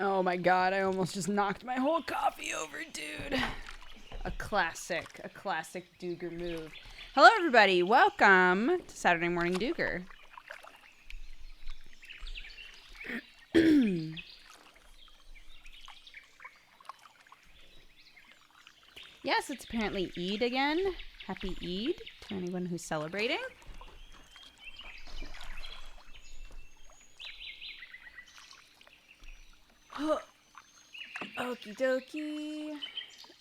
Oh my god, I almost just knocked my whole coffee over, dude. A classic dooger move. Hello, everybody. Welcome to Saturday Morning Dooger. Yes, it's apparently Eid again. Happy Eid to anyone who's celebrating. Okie dokie,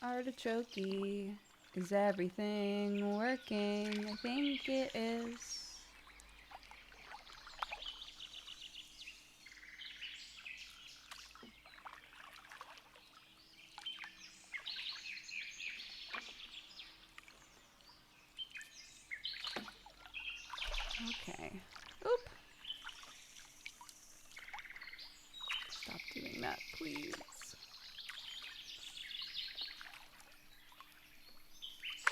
artichokey. Is everything working? I think it is. Okay. Oop. Stop doing that, please.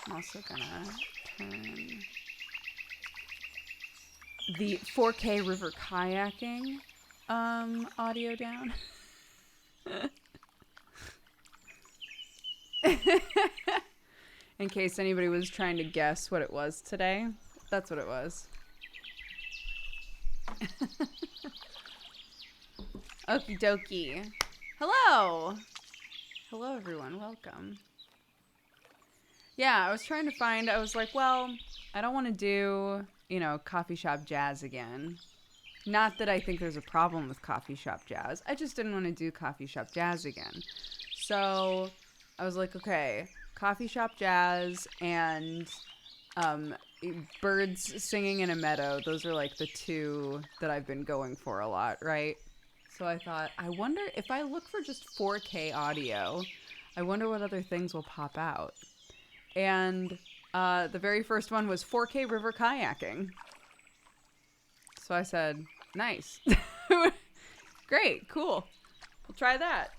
I'm also gonna turn the 4K river kayaking audio down. In case anybody was trying to guess what it was today, that's what it was. Okie dokie. Hello! Hello, everyone. Welcome. Yeah, I was trying to find, I was like, well, I don't want to do, coffee shop jazz again. Not that I think there's a problem with coffee shop jazz. I just didn't want to do coffee shop jazz again. So I was like, okay, coffee shop jazz and birds singing in a meadow. Those are like the two that I've been going for a lot, right? So I thought, I wonder if I look for just 4K audio, I wonder what other things will pop out. And the very first one was 4K river kayaking. So I said, nice. Great, cool. We'll try that.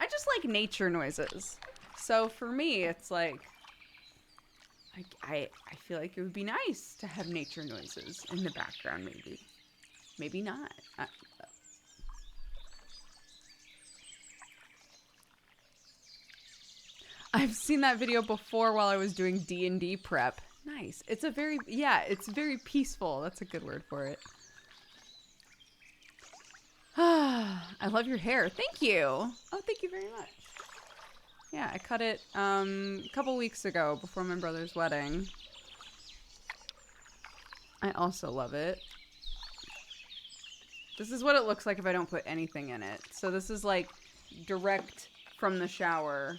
I just like nature noises. So for me, it's like, I feel like it would be nice to have nature noises in the background, maybe. Maybe not. I've seen that video before while I was doing D&D prep. Nice. It's very peaceful. That's a good word for it. I love your hair. Thank you. Oh, thank you very much. Yeah, I cut it a couple weeks ago before my brother's wedding. I also love it. This is what it looks like if I don't put anything in it. So this is like direct from the shower.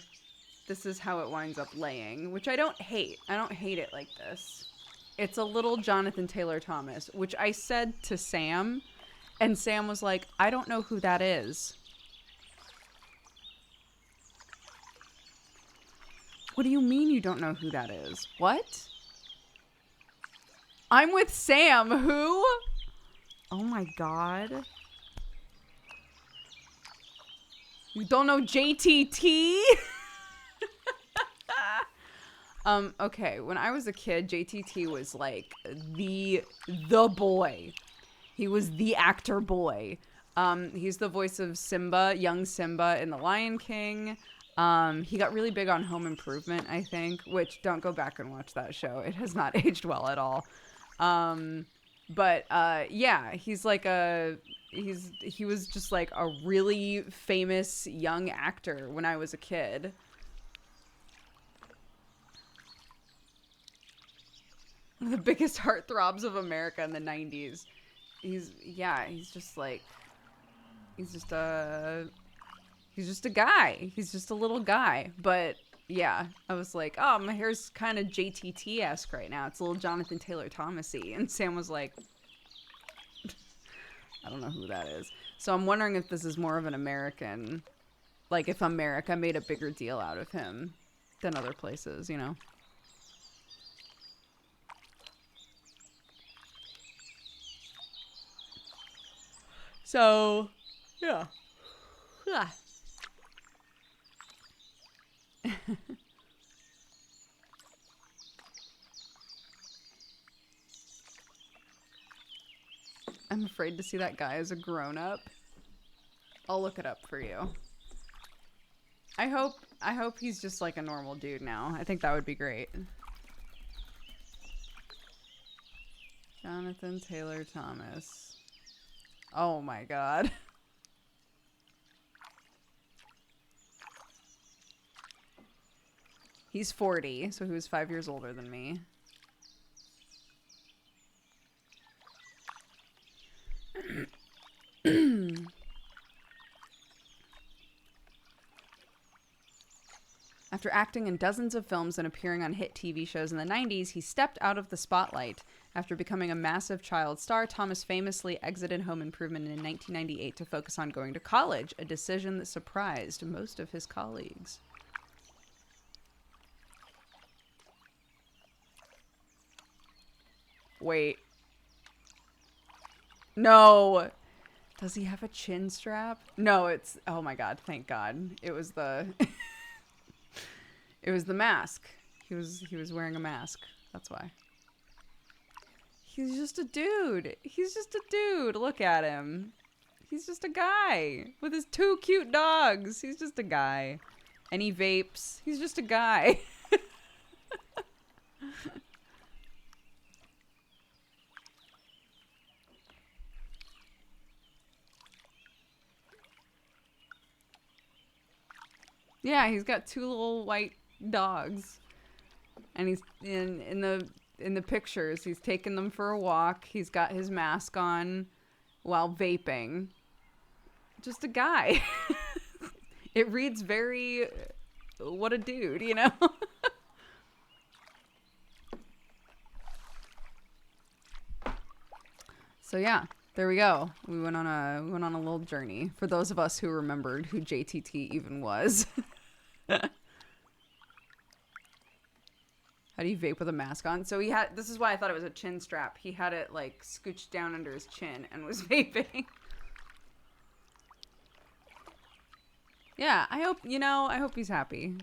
This is how it winds up laying, which I don't hate. I don't hate it like this. It's a little Jonathan Taylor Thomas, which I said to Sam, and Sam was like, I don't know who that is. What do you mean you don't know who that is? What? I'm with Sam. Who? Oh my god. You don't know JTT? Okay, when I was a kid, JTT was like the boy. He was the actor boy. He's the voice of Simba, young Simba in The Lion King. He got really big on Home Improvement, I think, which don't go back and watch that show. It has not aged well at all. Yeah, he's like he was just like a really famous young actor when I was a kid. One of the biggest heartthrobs of America in the 90s. He's just a guy. He's just a little guy. But yeah, I was like, oh, my hair's kind of JTT-esque right now. It's a little Jonathan Taylor Thomas-y. And Sam was like, I don't know who that is. So I'm wondering if this is more of an American, like if America made a bigger deal out of him than other places, you know? So, yeah. I'm afraid to see that guy as a grown-up. I'll look it up for you. I hope he's just like a normal dude now. I think that would be great. Jonathan Taylor Thomas. Oh my god. He's 40, so he was 5 years older than me. After acting in dozens of films and appearing on hit TV shows in the 90s, he stepped out of the spotlight. After becoming a massive child star, Thomas famously exited Home Improvement in 1998 to focus on going to college, a decision that surprised most of his colleagues. Wait. No. Does he have a chin strap? No, it's... Oh my god, thank god. It was the... It was the mask. He was wearing a mask. That's why. He's just a dude. He's just a dude. Look at him. He's just a guy with his 2 cute dogs. He's just a guy. And he vapes. He's just a guy. Yeah, he's got 2 little white dogs. And he's in the pictures, he's taking them for a walk. He's got his mask on while vaping. Just a guy. It reads very, what a dude, you know? So yeah, there we go. We went on a little journey for those of us who remembered who JTT even was. How do you vape with a mask on? So he had, this is why I thought it was a chin strap. He had it like scooched down under his chin and was vaping. Yeah, I hope, you know, I hope he's happy.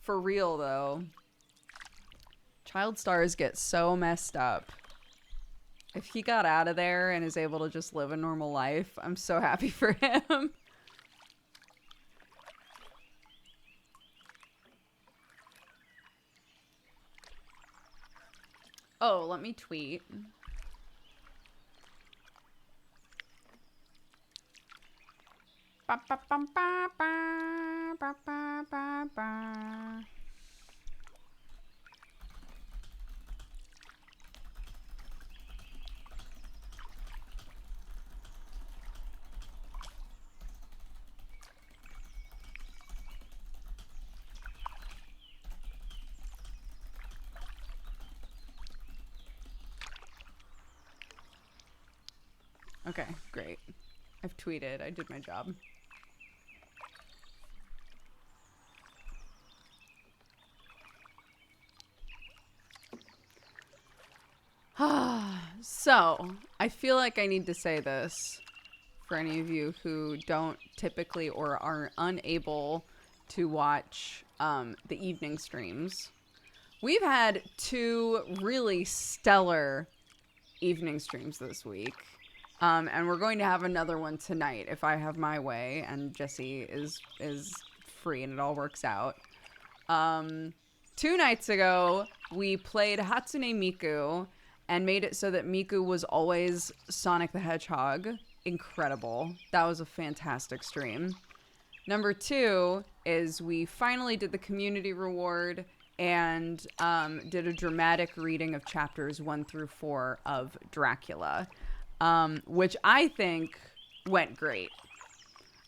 For real though, child stars get so messed up. If he got out of there and is able to just live a normal life, I'm so happy for him. Oh, let me tweet. Ba, ba, ba, ba, ba, ba, ba, ba, ba. Okay, great. I've tweeted. I did my job. So, I feel like I need to say this for any of you who don't typically or are unable to watch the evening streams. We've had 2 really stellar evening streams this week. And we're going to have another one tonight if I have my way and Jesse is free and it all works out. 2 nights ago, we played Hatsune Miku and made it so that Miku was always Sonic the Hedgehog. Incredible. That was a fantastic stream. Number 2 is we finally did the community reward and did a dramatic reading of chapters 1 through 4 of Dracula. Which I think went great.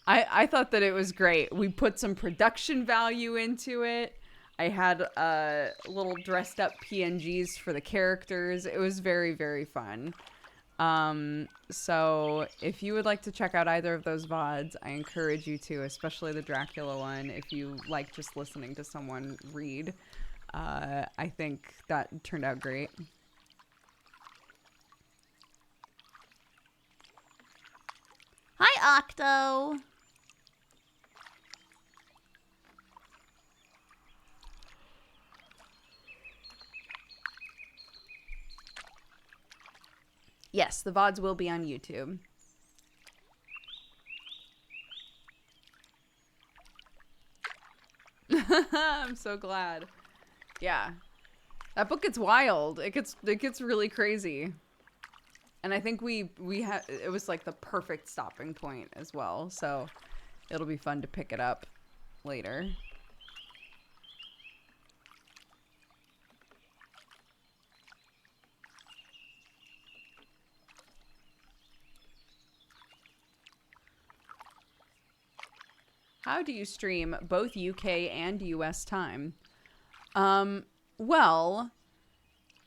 I thought that it was great. We put some production value into it. I had little dressed up PNGs for the characters. It was very, very fun. So if you would like to check out either of those VODs, I encourage you to, especially the Dracula one, if you like just listening to someone read. I think that turned out great. Hi, Octo. Yes, the VODs will be on YouTube. I'm so glad. Yeah. That book gets wild. It gets really crazy. And I think we had it was like the perfect stopping point as well. So it'll be fun to pick it up later. How do you stream both UK and US time? Well,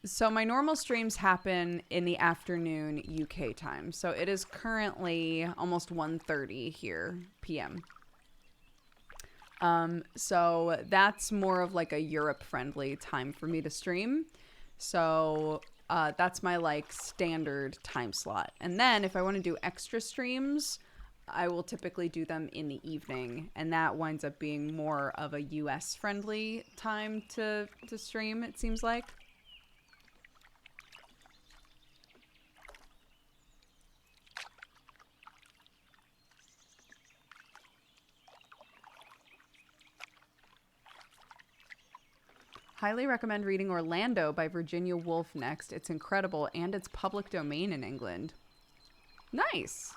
so my normal streams happen in the afternoon UK time. So it is currently almost 1:30 here PM. So that's more of like a Europe friendly time for me to stream. So that's my like standard time slot. And then if I want to do extra streams, I will typically do them in the evening, and that winds up being more of a US friendly time to stream, it seems like. Highly recommend reading Orlando by Virginia Woolf next. It's incredible, and it's public domain in England. Nice.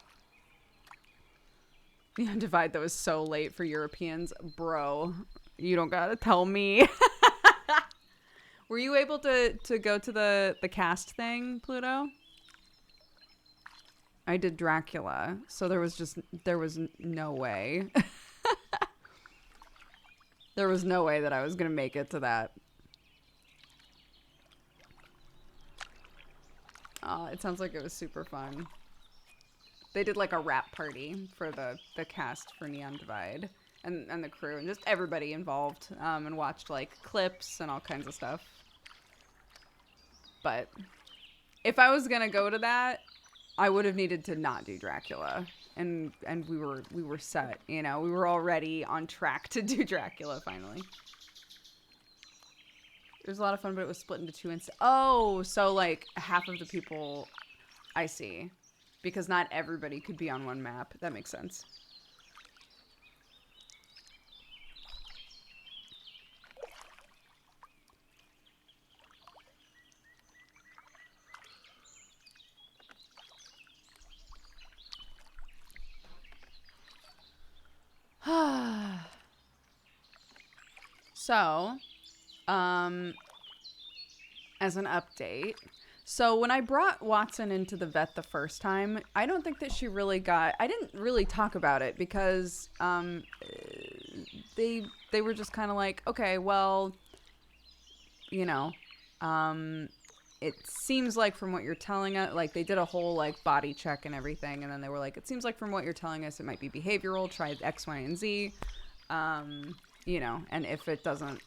The Undivided, that was so late for Europeans. Bro, you don't gotta tell me. Were you able to go to the cast thing, Pluto? I did Dracula, so there was no way. There was no way that I was gonna make it to that. It sounds like it was super fun. They did like a rap party for the cast for Neon Divide and the crew and just everybody involved, and watched like clips and all kinds of stuff. But if I was gonna go to that, I would have needed to not do Dracula, and we were set, you know, we were already on track to do Dracula finally. It was a lot of fun, but it was split into two oh, so like half of the people, I see. Because not everybody could be on one map. That makes sense. So, as an update, so when I brought Watson into the vet the first time, I don't think that she really got, I didn't really talk about it because they were just kind of like, okay, well, you know, it seems like from what you're telling us, like they did a whole like body check and everything, and then they were like, it seems like from what you're telling us, it might be behavioral, try X, Y, and Z, you know, and if it doesn't,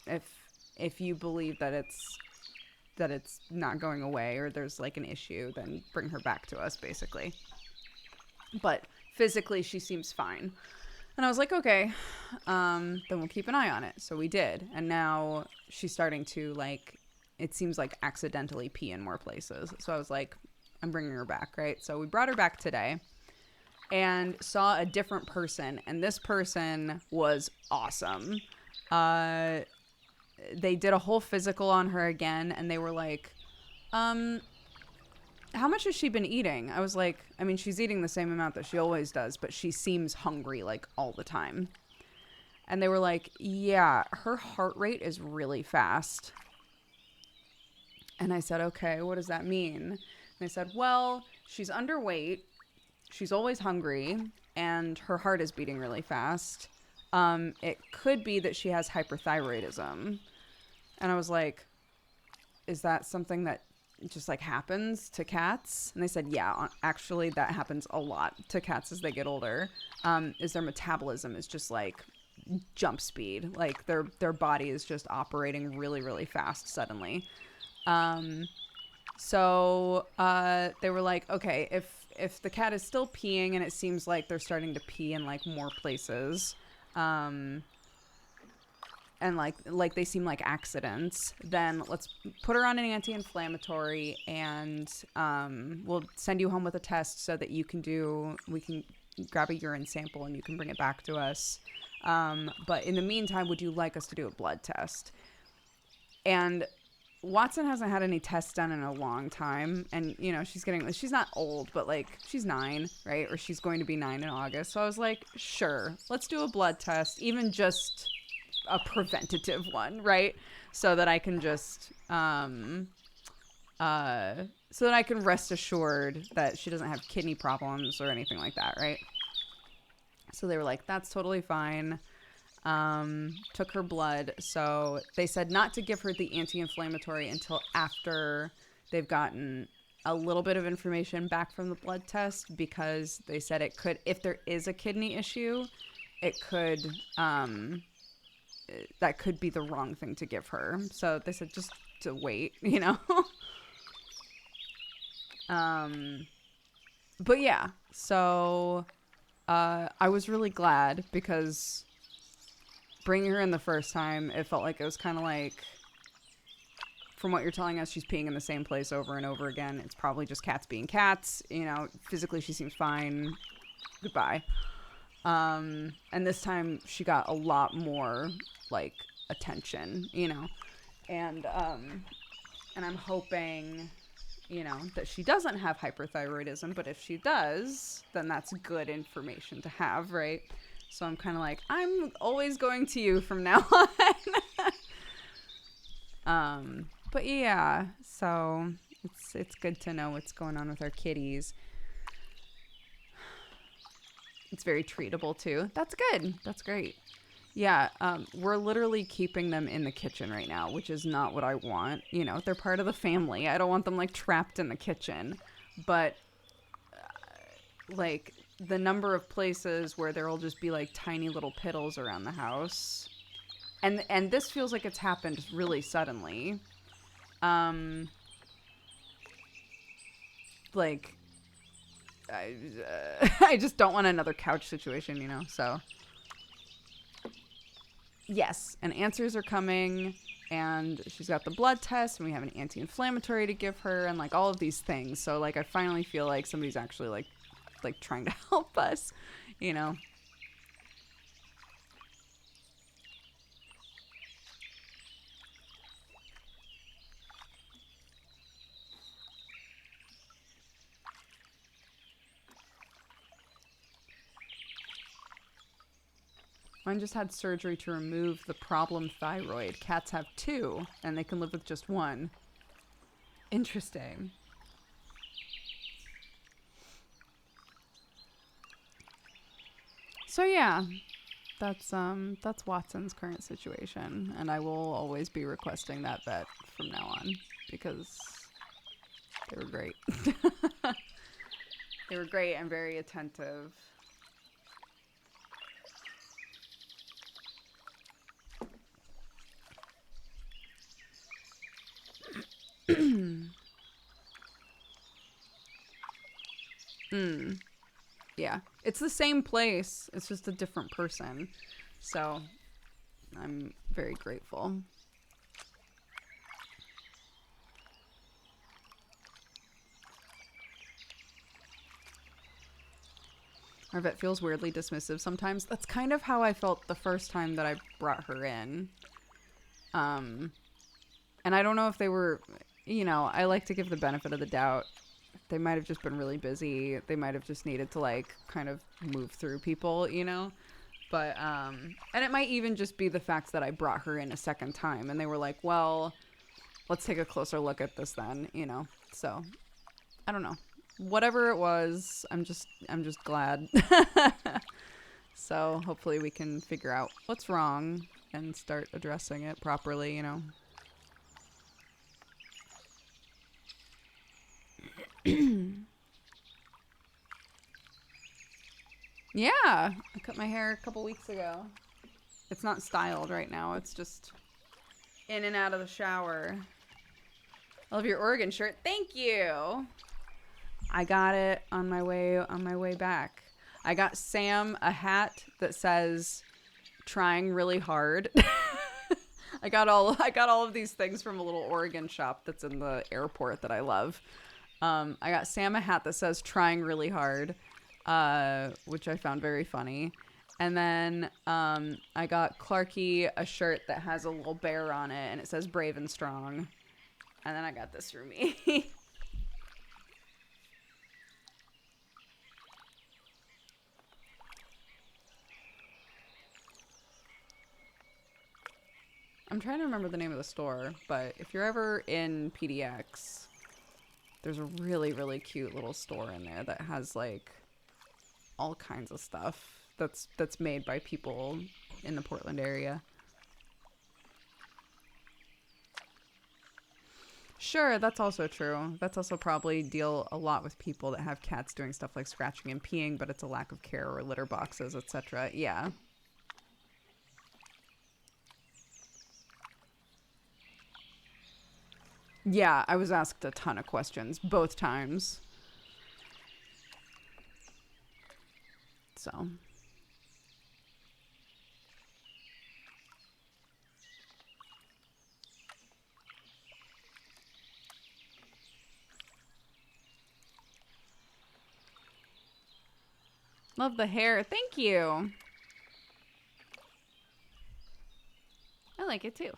if you believe that it's not going away or there's like an issue, then bring her back to us basically. But physically she seems fine. And I was like, okay, then we'll keep an eye on it. So we did. And now she's starting to like, it seems like accidentally pee in more places. So I was like, I'm bringing her back, right? So we brought her back today and saw a different person. And this person was awesome. They did a whole physical on her again, and they were like, how much has she been eating? I was like, I mean, she's eating the same amount that she always does, but she seems hungry, like, all the time. And they were like, yeah, her heart rate is really fast. And I said, okay, what does that mean? And they said, well, she's underweight, she's always hungry, and her heart is beating really fast. It could be that she has hyperthyroidism. And I was like, is that something that just like happens to cats? And they said, yeah, actually that happens a lot to cats as they get older. Is their metabolism is just like jump speed. Like their body is just operating really, really fast suddenly. So they were like, okay, if the cat is still peeing and it seems like they're starting to pee in like more places, and like they seem like accidents, then let's put her on an anti-inflammatory, and we'll send you home with a test so that we can grab a urine sample and you can bring it back to us. But in the meantime, would you like us to do a blood test? And Watson hasn't had any tests done in a long time. And, you know, she's not old, but like she's 9, right? Or she's going to be 9 in August. So I was like, sure, let's do a blood test, even just a preventative one, right? So that I can just, so that I can rest assured that she doesn't have kidney problems or anything like that, right? So they were like, that's totally fine. Took her blood. So they said not to give her the anti-inflammatory until after they've gotten a little bit of information back from the blood test, because they said it could, if there is a kidney issue, it could, that could be the wrong thing to give her. So they said just to wait, you know? But yeah, so I was really glad, because bringing her in the first time, it felt like it was kind of like, from what you're telling us, she's peeing in the same place over and over again. It's probably just cats being cats. You know, physically she seems fine. Goodbye. And this time she got a lot more like attention, you know, and I'm hoping, you know, that she doesn't have hyperthyroidism, but if she does, then that's good information to have, right? So I'm kind of like, I'm always going to you from now on. But yeah, so it's good to know what's going on with our kitties. It's very treatable too. That's good. That's great. Yeah, we're literally keeping them in the kitchen right now, which is not what I want. You know, they're part of the family. I don't want them like trapped in the kitchen. But like the number of places where there'll just be like tiny little piddles around the house, and this feels like it's happened really suddenly. Like I just don't want another couch situation, you know. So yes, and answers are coming, and she's got the blood test, and we have an anti-inflammatory to give her, and like all of these things. So like I finally feel like somebody's actually like trying to help us, you know. Mine just had surgery to remove the problem thyroid. Cats have 2, and they can live with just 1. Interesting. So yeah, that's Watson's current situation, and I will always be requesting that vet from now on, because they were great. They were great and very attentive. Yeah, it's the same place. It's just a different person. So I'm very grateful. Our vet feels weirdly dismissive sometimes. That's kind of how I felt the first time that I brought her in. And I don't know if they were, you know, I like to give the benefit of the doubt. They might have just been really busy. They might have just needed to like kind of move through people, you know? But, and it might even just be the fact that I brought her in a second time and they were like, well, let's take a closer look at this then, you know? So I don't know. Whatever it was, I'm just glad. So hopefully we can figure out what's wrong and start addressing it properly, you know? Yeah, I cut my hair a couple weeks ago. It's not styled right now. It's just in and out of the shower. I love your Oregon shirt. Thank you. I got it on my way back. I got Sam a hat that says "trying really hard." I got all of these things from a little Oregon shop that's in the airport that I love. I got Sam a hat that says "trying really hard," which I found very funny. And then I got Clarky a shirt that has a little bear on it, and it says "brave and strong." And then I got this for me. I'm trying to remember the name of the store, but if you're ever in PDX, there's a really, really cute little store in there that has like all kinds of stuff that's made by people in the Portland area. Sure, that's also true. That's also probably deal a lot with people that have cats doing stuff like scratching and peeing, but it's a lack of care or litter boxes, etc. Yeah. Yeah, I was asked a ton of questions both times. So, love the hair. Thank you. I like it too.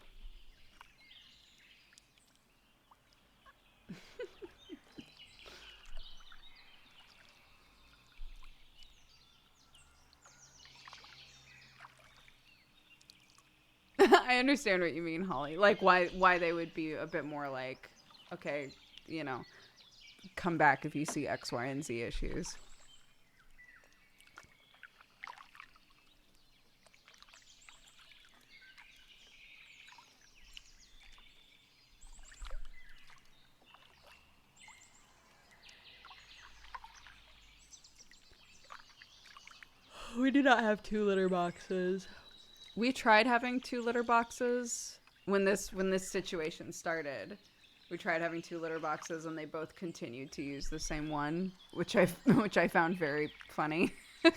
I understand what you mean, Holly. Like why they would be a bit more like, okay, you know, come back if you see X, Y, and Z issues. We do not have 2 litter boxes. We tried having 2 litter boxes when this situation started. We tried having 2 litter boxes, and they both continued to use the same one, which I found very funny. I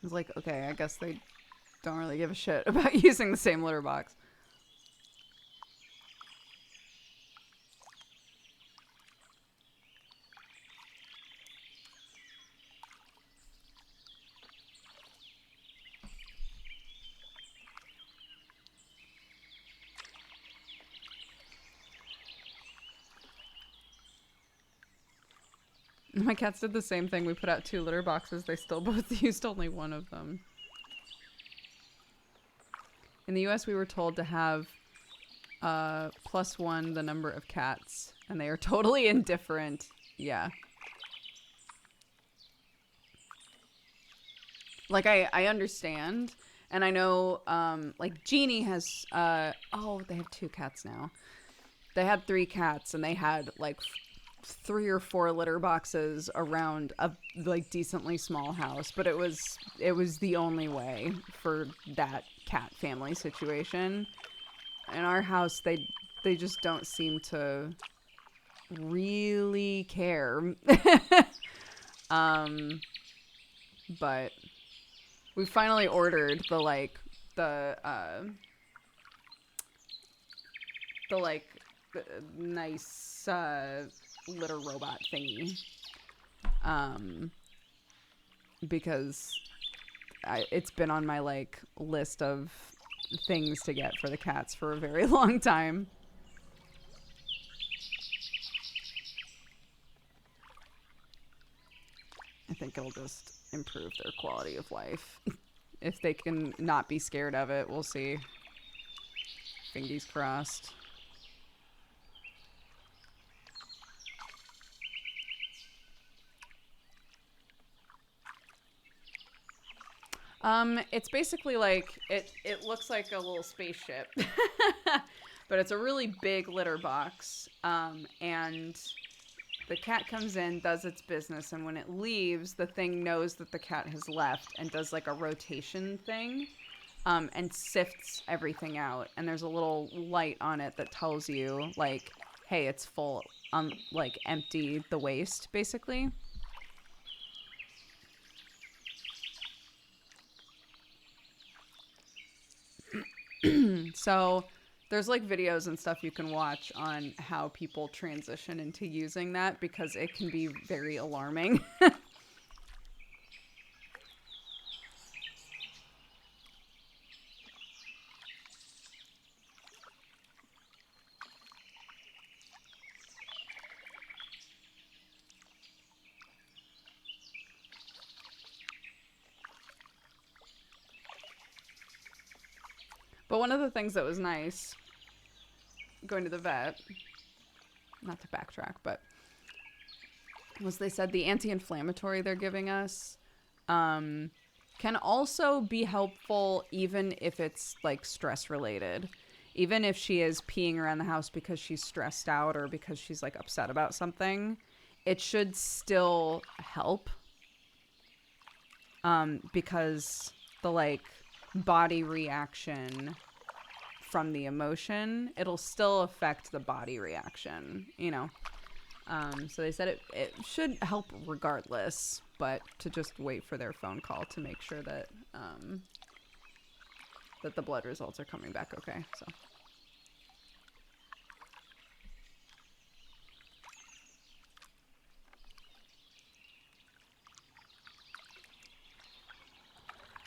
was like, okay, I guess they don't really give a shit about using the same litter box. My cats did the same thing. We put out 2 litter boxes. They still both used only one of them. In the US, we were told to have +1 the number of cats, and they are totally indifferent. Yeah. Like, I understand, and I know, like, Jeannie has, oh, they have 2 cats now. They had 3 cats, and they had, like, 3 or 4 litter boxes around a like decently small house, but it was the only way for that cat family situation. In our house, they just don't seem to really care. But we finally ordered the nice litter robot thingy, because it's been on my like list of things to get for the cats for a very long time. I think it'll just improve their quality of life. If they can not be scared of it, we'll see. Fingers crossed. It's basically like, it looks like a little spaceship, but it's a really big litter box, and the cat comes in, does its business, and when it leaves, the thing knows that the cat has left and does like a rotation thing, and sifts everything out, and there's a little light on it that tells you, like, hey, it's full, like, empty the waste, basically. So there's like videos and stuff you can watch on how people transition into using that because it can be very alarming. But one of the things that was nice going to the vet, not to backtrack, but was they said the anti-inflammatory they're giving us can also be helpful even if it's like stress related. Even if she is peeing around the house because she's stressed out or because she's like upset about something, it should still help. Because the like body reaction from the emotion, it'll still affect the body reaction, you know. So they said it should help regardless, but to just wait for their phone call to make sure that that the blood results are coming back okay. So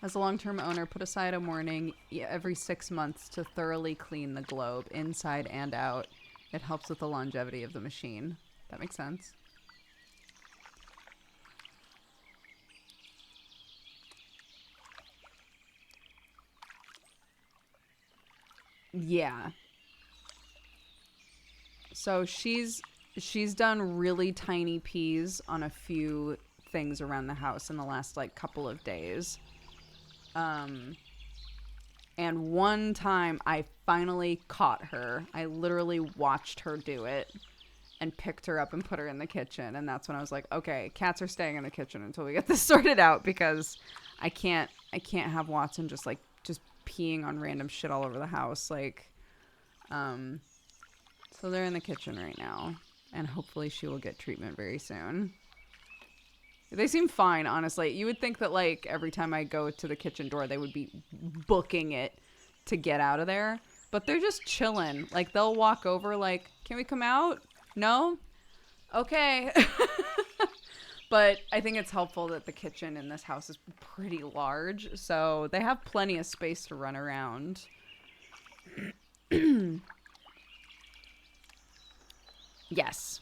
as a long-term owner, put aside a morning every 6 months to thoroughly clean the globe inside and out. It helps with the longevity of the machine. That makes sense. Yeah. So she's done really tiny pees on a few things around the house in the last like couple of days. And one time I finally caught her. I literally watched her do it and picked her up and put her in the kitchen. And that's when I was like, okay, cats are staying in the kitchen until we get this sorted out because I can't have Watson just peeing on random shit all over the house. Like, so they're in the kitchen right now and hopefully she will get treatment very soon. They seem fine, honestly. You would think that, like, every time I go to the kitchen door, they would be booking it to get out of there. But they're just chilling. Like, they'll walk over, like, can we come out? No? Okay. But I think it's helpful that the kitchen in this house is pretty large. So they have plenty of space to run around. Yes.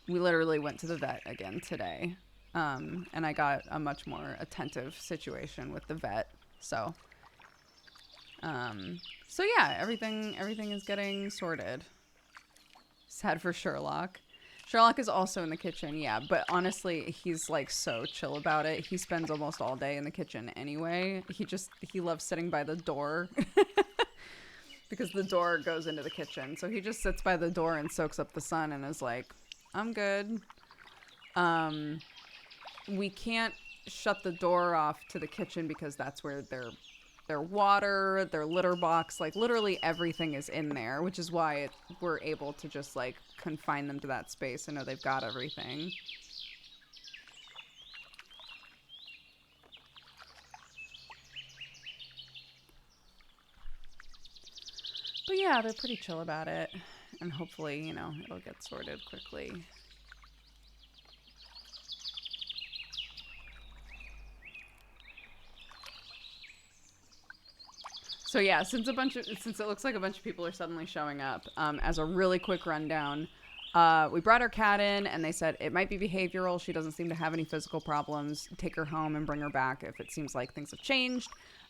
We literally went to the vet again today. And I got a much more attentive situation with the vet. So yeah, everything is getting sorted. Sad for Sherlock. Sherlock is also in the kitchen, yeah, but honestly, he's like so chill about it. He spends almost all day in the kitchen anyway. He loves sitting by the door because the door goes into the kitchen. So he just sits by the door and soaks up the sun and is like, I'm good. We can't shut the door off to the kitchen because that's where their water, their litter box, like literally everything is in there, which is why we're able to just like confine them to that space and know they've got everything. But yeah, they're pretty chill about it. And hopefully, you know, it'll get sorted quickly. So yeah, since it looks like a bunch of people are suddenly showing up, as a really quick rundown, we brought our cat in and they said it might be behavioral. She doesn't seem to have any physical problems. Take her home and bring her back if it seems like things have changed.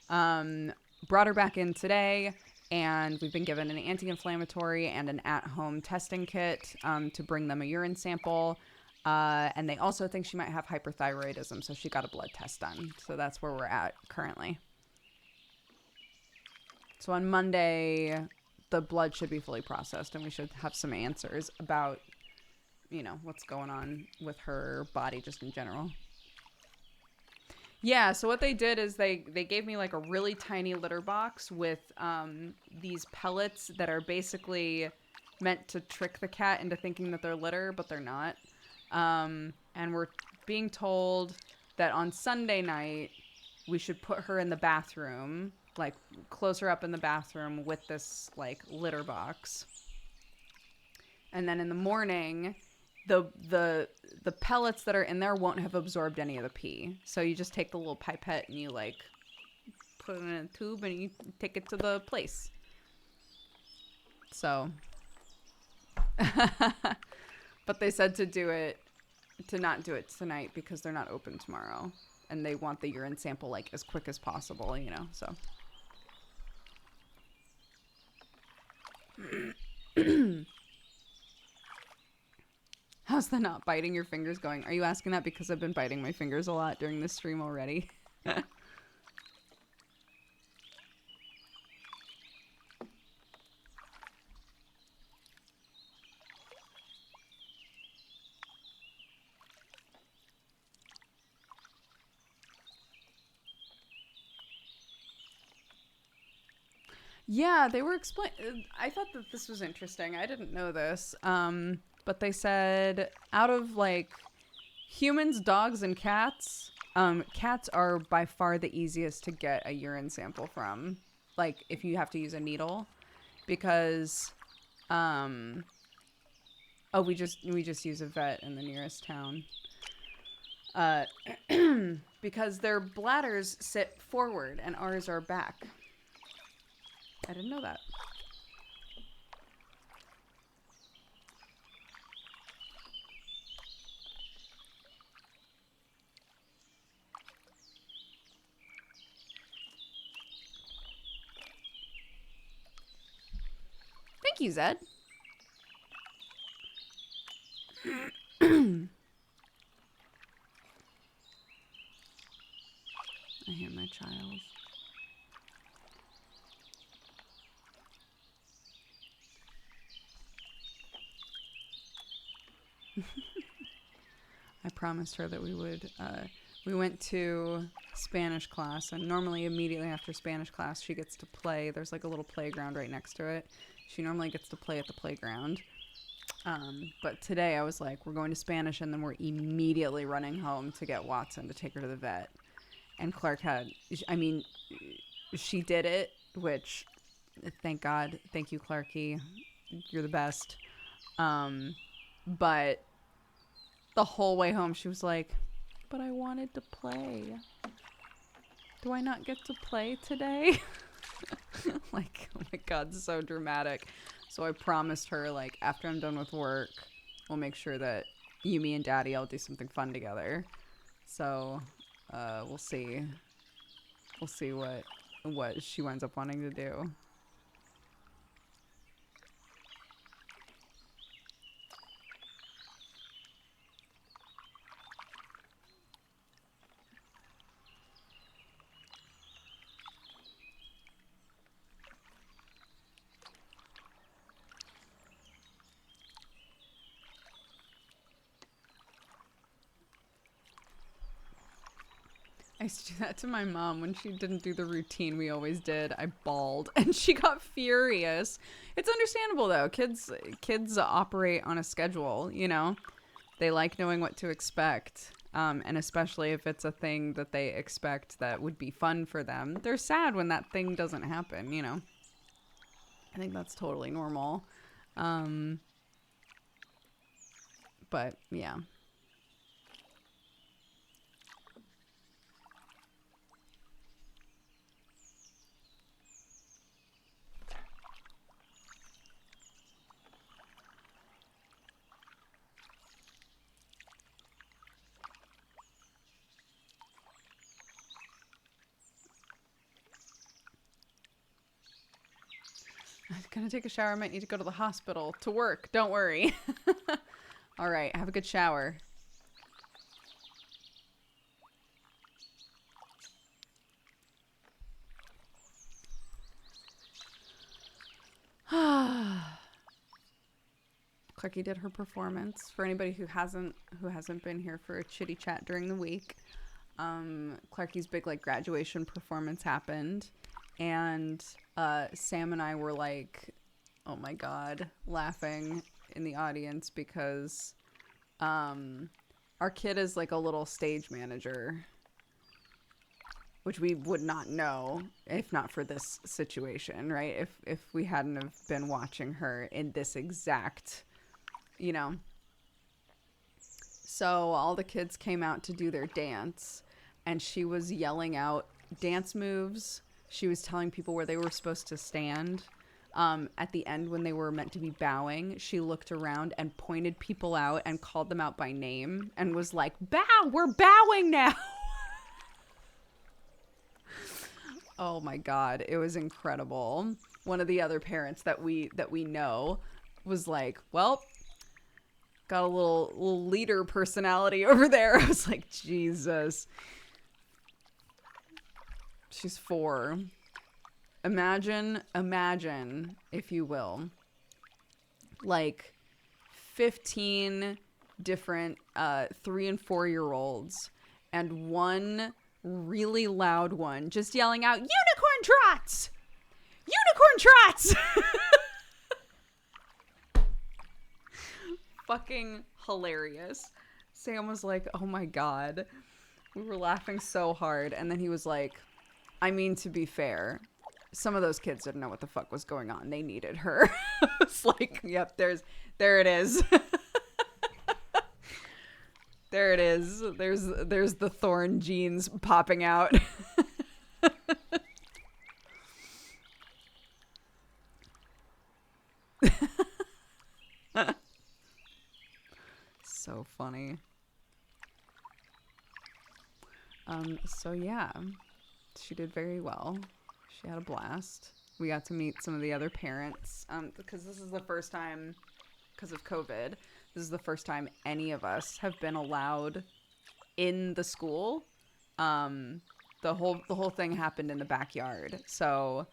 Brought her back in today and we've been given an anti-inflammatory and an at-home testing kit to bring them a urine sample. And they also think she might have hyperthyroidism, so she got a blood test done. So that's where we're at currently. So on Monday, the blood should be fully processed and we should have some answers about, you know, what's going on with her body just in general. Yeah, so what they did is they gave me like a really tiny litter box with these pellets that are basically meant to trick the cat into thinking that they're litter, but they're not. And we're being told that on Sunday night, we should put her in the bathroom like closer up in the bathroom with this like litter box. And then in the morning, the pellets that are in there won't have absorbed any of the pee. So you just take the little pipette and you like put it in a tube and you take it to the place. So, but they said to not do it tonight because they're not open tomorrow. And they want the urine sample like as quick as possible, you know, so. How's the not biting your fingers going? Are you asking that because I've been biting my fingers a lot during this stream already? Yeah, they were I thought that this was interesting. I didn't know this. But they said out of like humans, dogs, and cats, cats are by far the easiest to get a urine sample from. Like if you have to use a needle, because we just use a vet in the nearest town. Because their bladders sit forward and ours are back. I didn't know that. Thank you, Zed. I hear my child. I promised her that we would, we went to Spanish class, and normally immediately after Spanish class, she gets to play. There's like a little playground right next to it. She normally gets to play at the playground. But today I was like, we're going to Spanish, and then we're immediately running home to get Watson to take her to the vet. And Clark she did it, which, thank God. Thank you, Clarky. You're the best. But the whole way home, she was like, but I wanted to play. Do I not get to play today? Like, oh my God, so dramatic. So I promised her, like, after I'm done with work, we'll make sure that you, me, and Daddy all do something fun together. So, we'll see. We'll see what she winds up wanting to do. I used to do that to my mom when she didn't do the routine we always did. I bawled and she got furious. It's understandable though. Kids operate on a schedule, you know. They like knowing what to expect. And especially if it's a thing that they expect that would be fun for them. They're sad when that thing doesn't happen, you know. I think that's totally normal. But yeah. I'm gonna take a shower. I might need to go to the hospital to work. Don't worry. All right. Have a good shower. Clarky did her performance. For anybody who hasn't been here for a chitty chat during the week, Clarky's big like graduation performance happened. And Sam and I were like, oh my God, laughing in the audience because our kid is like a little stage manager. which we would not know if not for this situation, right? If we hadn't have been watching her in this exact, you know. So all the kids came out to do their dance, and she was yelling out dance moves. She was telling people where they were supposed to stand. At the end, when they were meant to be bowing, she looked around and pointed people out and called them out by name and was like, "Bow, we're bowing now." Oh my God, it was incredible. One of the other parents that we know was like, "Well, got a little leader personality over there." I was like, Jesus. She's 4. Imagine, if you will, like 15 different 3 and 4 year olds and one really loud one just yelling out, "Unicorn trots! Unicorn trots!" Fucking hilarious. Sam was like, "Oh my God." We were laughing so hard. And then he was like, "I mean, to be fair, some of those kids didn't know what the fuck was going on. They needed her." It's like, yep, there it is. There it is. There's the Thorn genes popping out. So funny. So yeah, she did very well. She had a blast. We got to meet some of the other parents, because this is the first time, because of COVID, this is the first time any of us have been allowed in the school. The whole thing happened in the backyard, so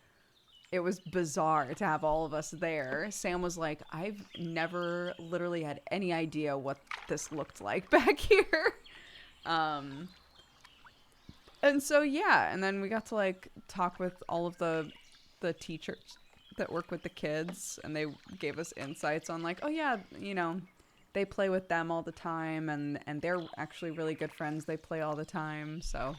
it was bizarre to have all of us there. Sam was like, "I've never literally had any idea what this looked like back here." And so, yeah, and then we got to, like, talk with all of the teachers that work with the kids, and they gave us insights on, like, oh, yeah, you know, they play with them all the time, and they're actually really good friends. They play all the time, so.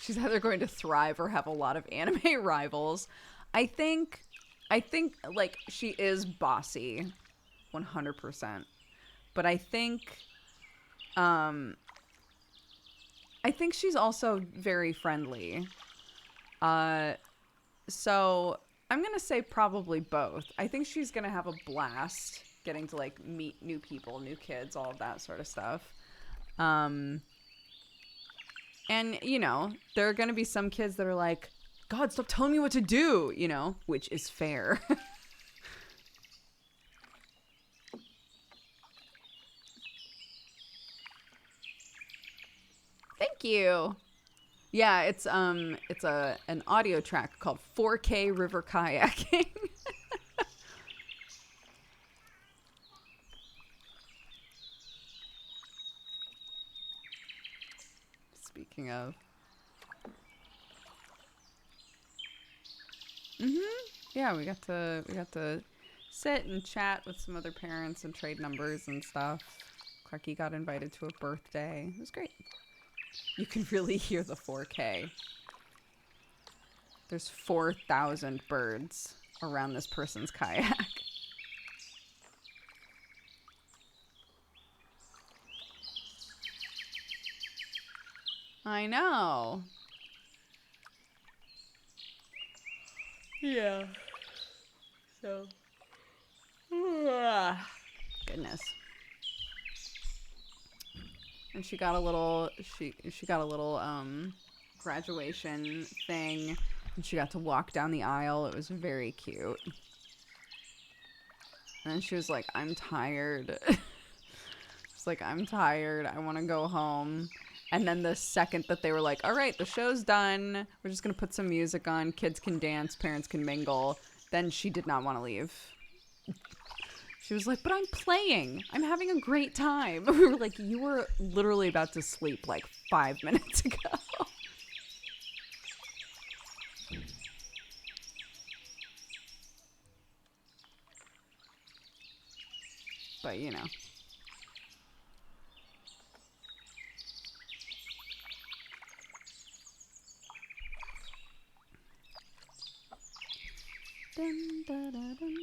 She's either going to thrive or have a lot of anime rivals. I think, like, she is bossy. 100%. But I think she's also very friendly. So I'm going to say probably both. I think she's going to have a blast getting to, like, meet new people, new kids, all of that sort of stuff. And, you know, there are going to be some kids that are like, "God, stop telling me what to do," you know, which is fair. Thank you. Yeah, it's an audio track called 4K River Kayaking. Speaking of. Yeah, we got to sit and chat with some other parents and trade numbers and stuff. Clarky got invited to a birthday. It was great. You can really hear the 4K. There's 4,000 birds around this person's kayak. I know. Yeah. So. Goodness. And she got a little graduation thing, and she got to walk down the aisle. It was very cute. And then she was like, "I'm tired." She's like, "I'm tired. I want to go home." And then the second that they were like, "All right, the show's done. We're just going to put some music on. Kids can dance. Parents can mingle." Then she did not want to leave. She was like, "But I'm playing. I'm having a great time." We were like, "You were literally about to sleep like 5 minutes ago." But, you know, Dun, da, da, dun.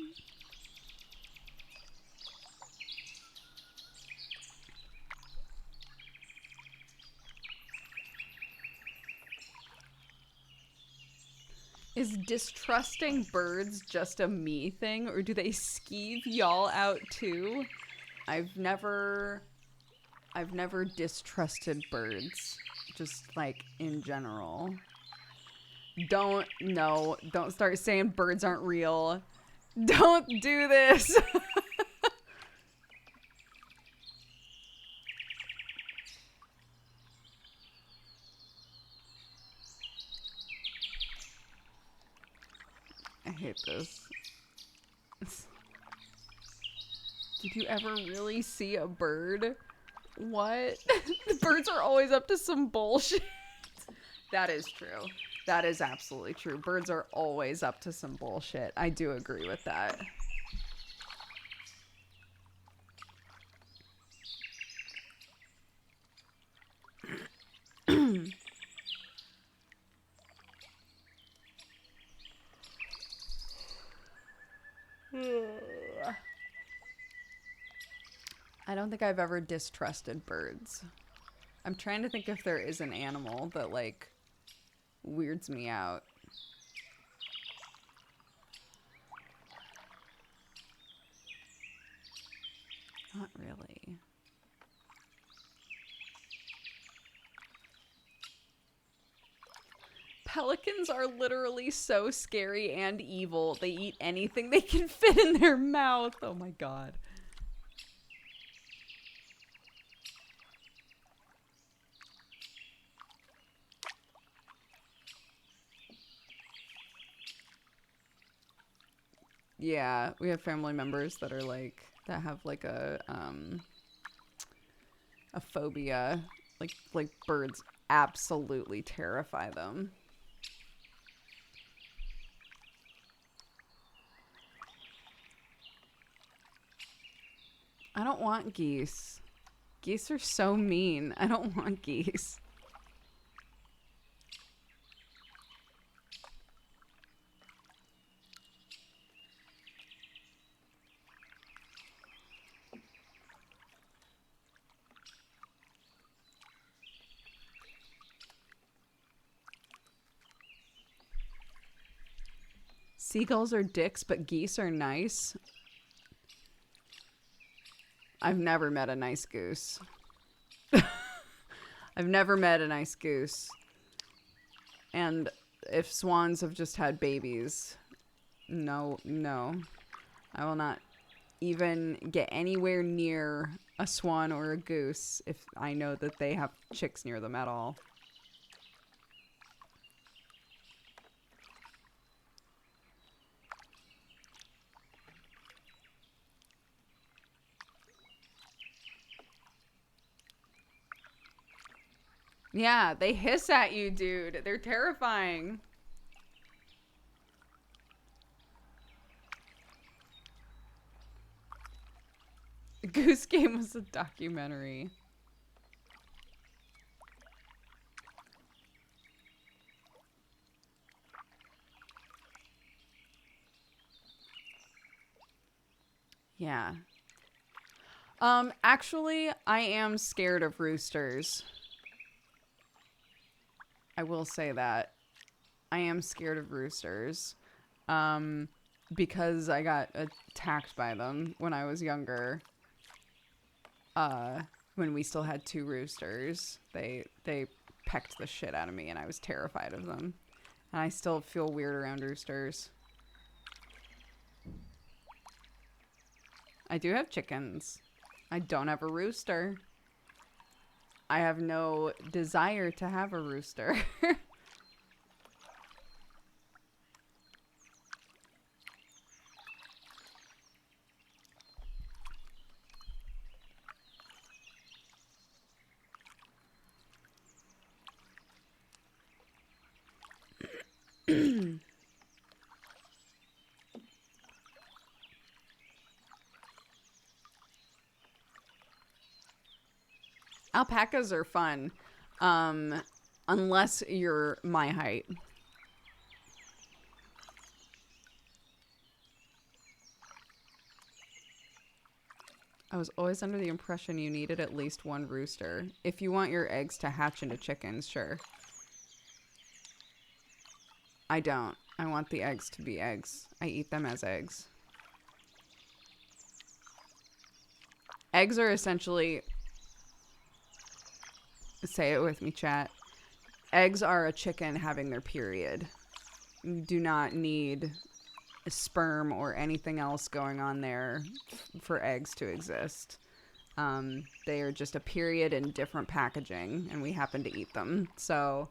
Is distrusting birds just a me thing, or do they skeeve y'all out too? I've never distrusted birds, just like in general. Don't start saying birds aren't real. Don't do this. I hate this. Did you ever really see a bird? What? The birds are always up to some bullshit. That is true. That is absolutely true. Birds are always up to some bullshit. I do agree with that. I don't think I've ever distrusted birds. I'm trying to think if there is an animal that, like, weirds me out. Not really. Pelicans are literally so scary and evil. They eat anything they can fit in their mouth. Oh my god. Yeah, we have family members that are like, that have like a phobia. Like birds absolutely terrify them. I don't want geese. Geese are so mean. I don't want geese. Seagulls are dicks, but geese are nice. I've never met a nice goose. I've never met a nice goose. And if swans have just had babies, no. I will not even get anywhere near a swan or a goose if I know that they have chicks near them at all. Yeah, they hiss at you, dude. They're terrifying. Goose Game was a documentary. Yeah. Actually, I am scared of roosters. I will say that. I am scared of roosters. Because I got attacked by them when I was younger. When we still had 2 roosters. They pecked the shit out of me and I was terrified of them. And I still feel weird around roosters. I do have chickens. I don't have a rooster. I have no desire to have a rooster. Alpacas are fun. Unless you're my height. I was always under the impression you needed at least one rooster. If you want your eggs to hatch into chickens, sure. I don't. I want the eggs to be eggs. I eat them as eggs. Eggs are essentially... Say it with me, chat. Eggs are a chicken having their period. You do not need sperm or anything else going on there for eggs to exist. They are just a period in different packaging, and we happen to eat them. So,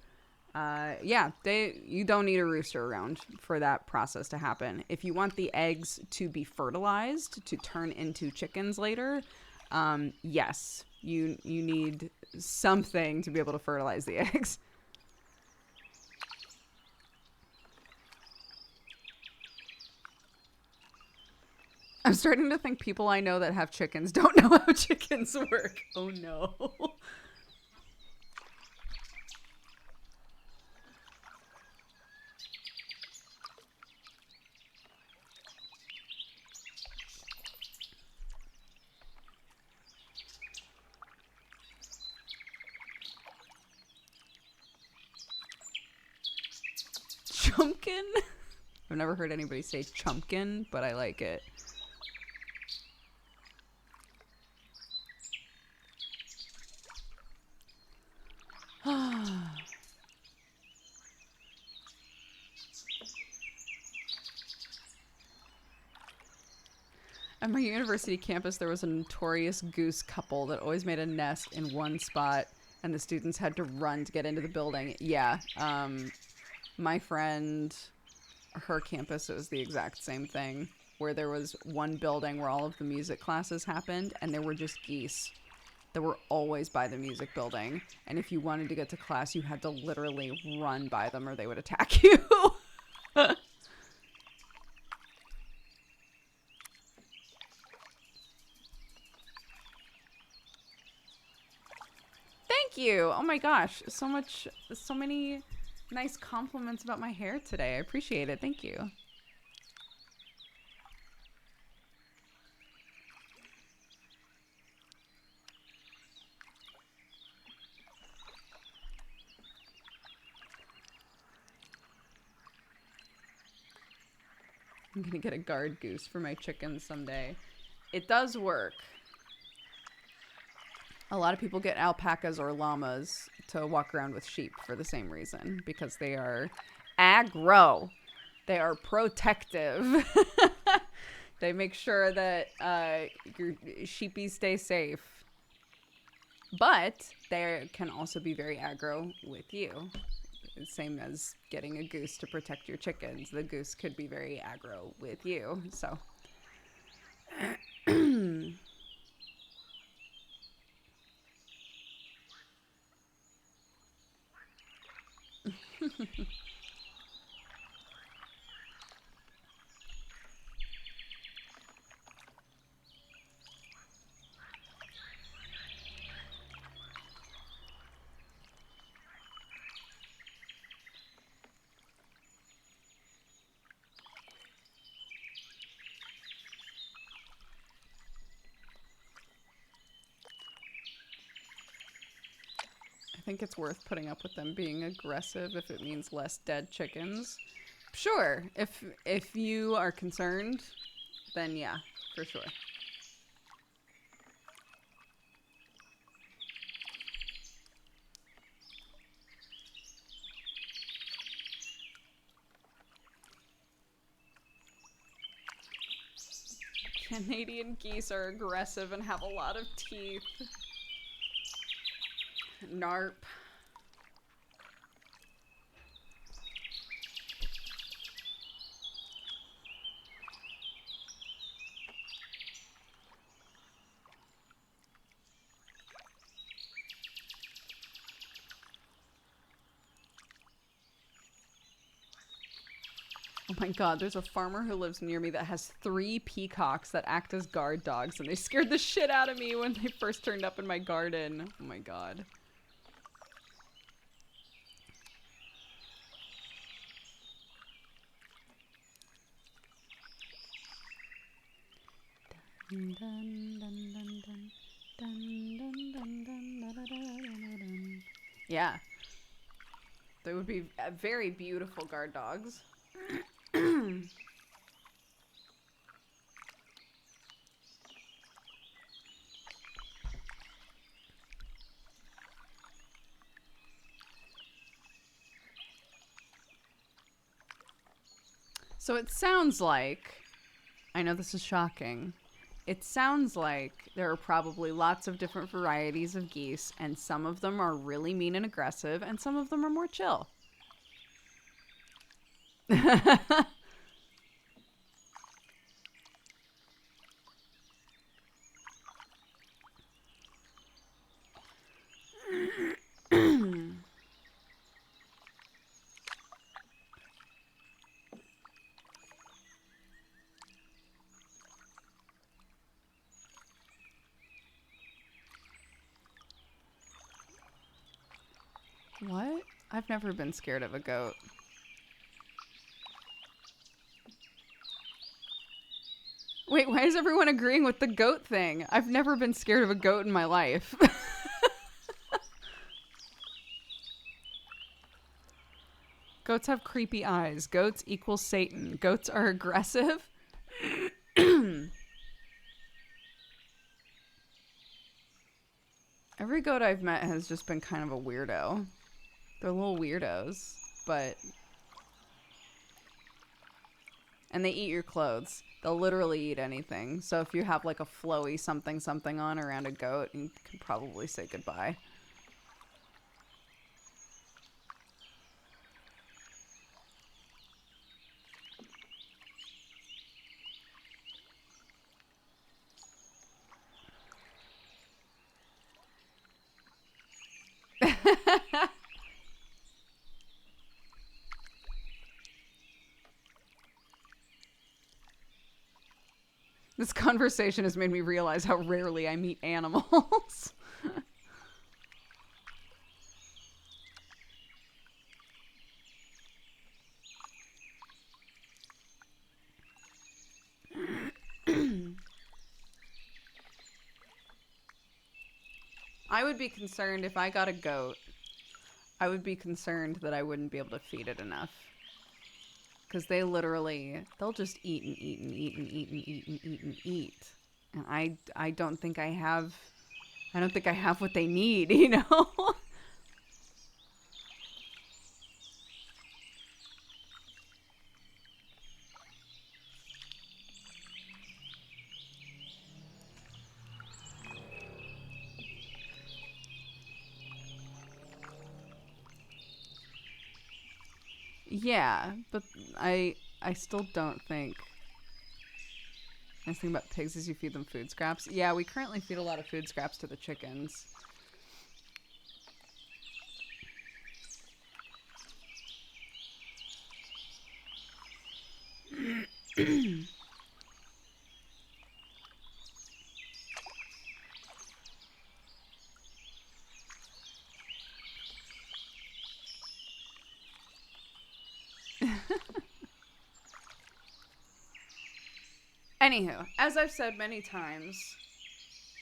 yeah, you don't need a rooster around for that process to happen. If you want the eggs to be fertilized to turn into chickens later, yes, you need something to be able to fertilize the eggs. I'm starting to think people I know that have chickens don't know how chickens work. Oh no. Chumpkin? I've never heard anybody say chumpkin, but I like it. At my university campus, there was a notorious goose couple that always made a nest in one spot, and the students had to run to get into the building. Yeah, my friend, her campus, it was the exact same thing, where there was one building where all of the music classes happened, and there were just geese that were always by the music building. And if you wanted to get to class, you had to literally run by them or they would attack you. Thank you. Oh my gosh. So many nice compliments about my hair today. I appreciate it. Thank you. I'm gonna get a guard goose for my chickens someday. It does work. A lot of people get alpacas or llamas to walk around with sheep for the same reason, because they are aggro. They are protective. They make sure that your sheepies stay safe. But they can also be very aggro with you. Same as getting a goose to protect your chickens. The goose could be very aggro with you. So. I think it's worth putting up with them being aggressive if it means less dead chickens. Sure, if you are concerned, then yeah, for sure. Canadian geese are aggressive and have a lot of teeth. Narp. Oh my god, there's a farmer who lives near me that has 3 peacocks that act as guard dogs, and they scared the shit out of me when they first turned up in my garden. Oh my god. Yeah, they would be very beautiful guard dogs. So it sounds like, I know this is shocking, it sounds like there are probably lots of different varieties of geese, and some of them are really mean and aggressive, and some of them are more chill. What? I've never been scared of a goat. Wait, why is everyone agreeing with the goat thing? I've never been scared of a goat in my life. Goats have creepy eyes. Goats equals Satan. Goats are aggressive. Every goat I've met has just been kind of a weirdo. They're little weirdos, but... And they eat your clothes. They'll literally eat anything. So if you have like a flowy something something on around a goat, you can probably say goodbye. This conversation has made me realize how rarely I meet animals. I would be concerned if I got a goat. I would be concerned that I wouldn't be able to feed it enough. Because they literally, they'll just eat and eat and eat and eat and eat and eat and eat. And I don't think I have what they need, you know? Yeah, but I still don't think. Nice thing about pigs is you feed them food scraps. Yeah, we currently feed a lot of food scraps to the chickens. Anywho, as I've said many times,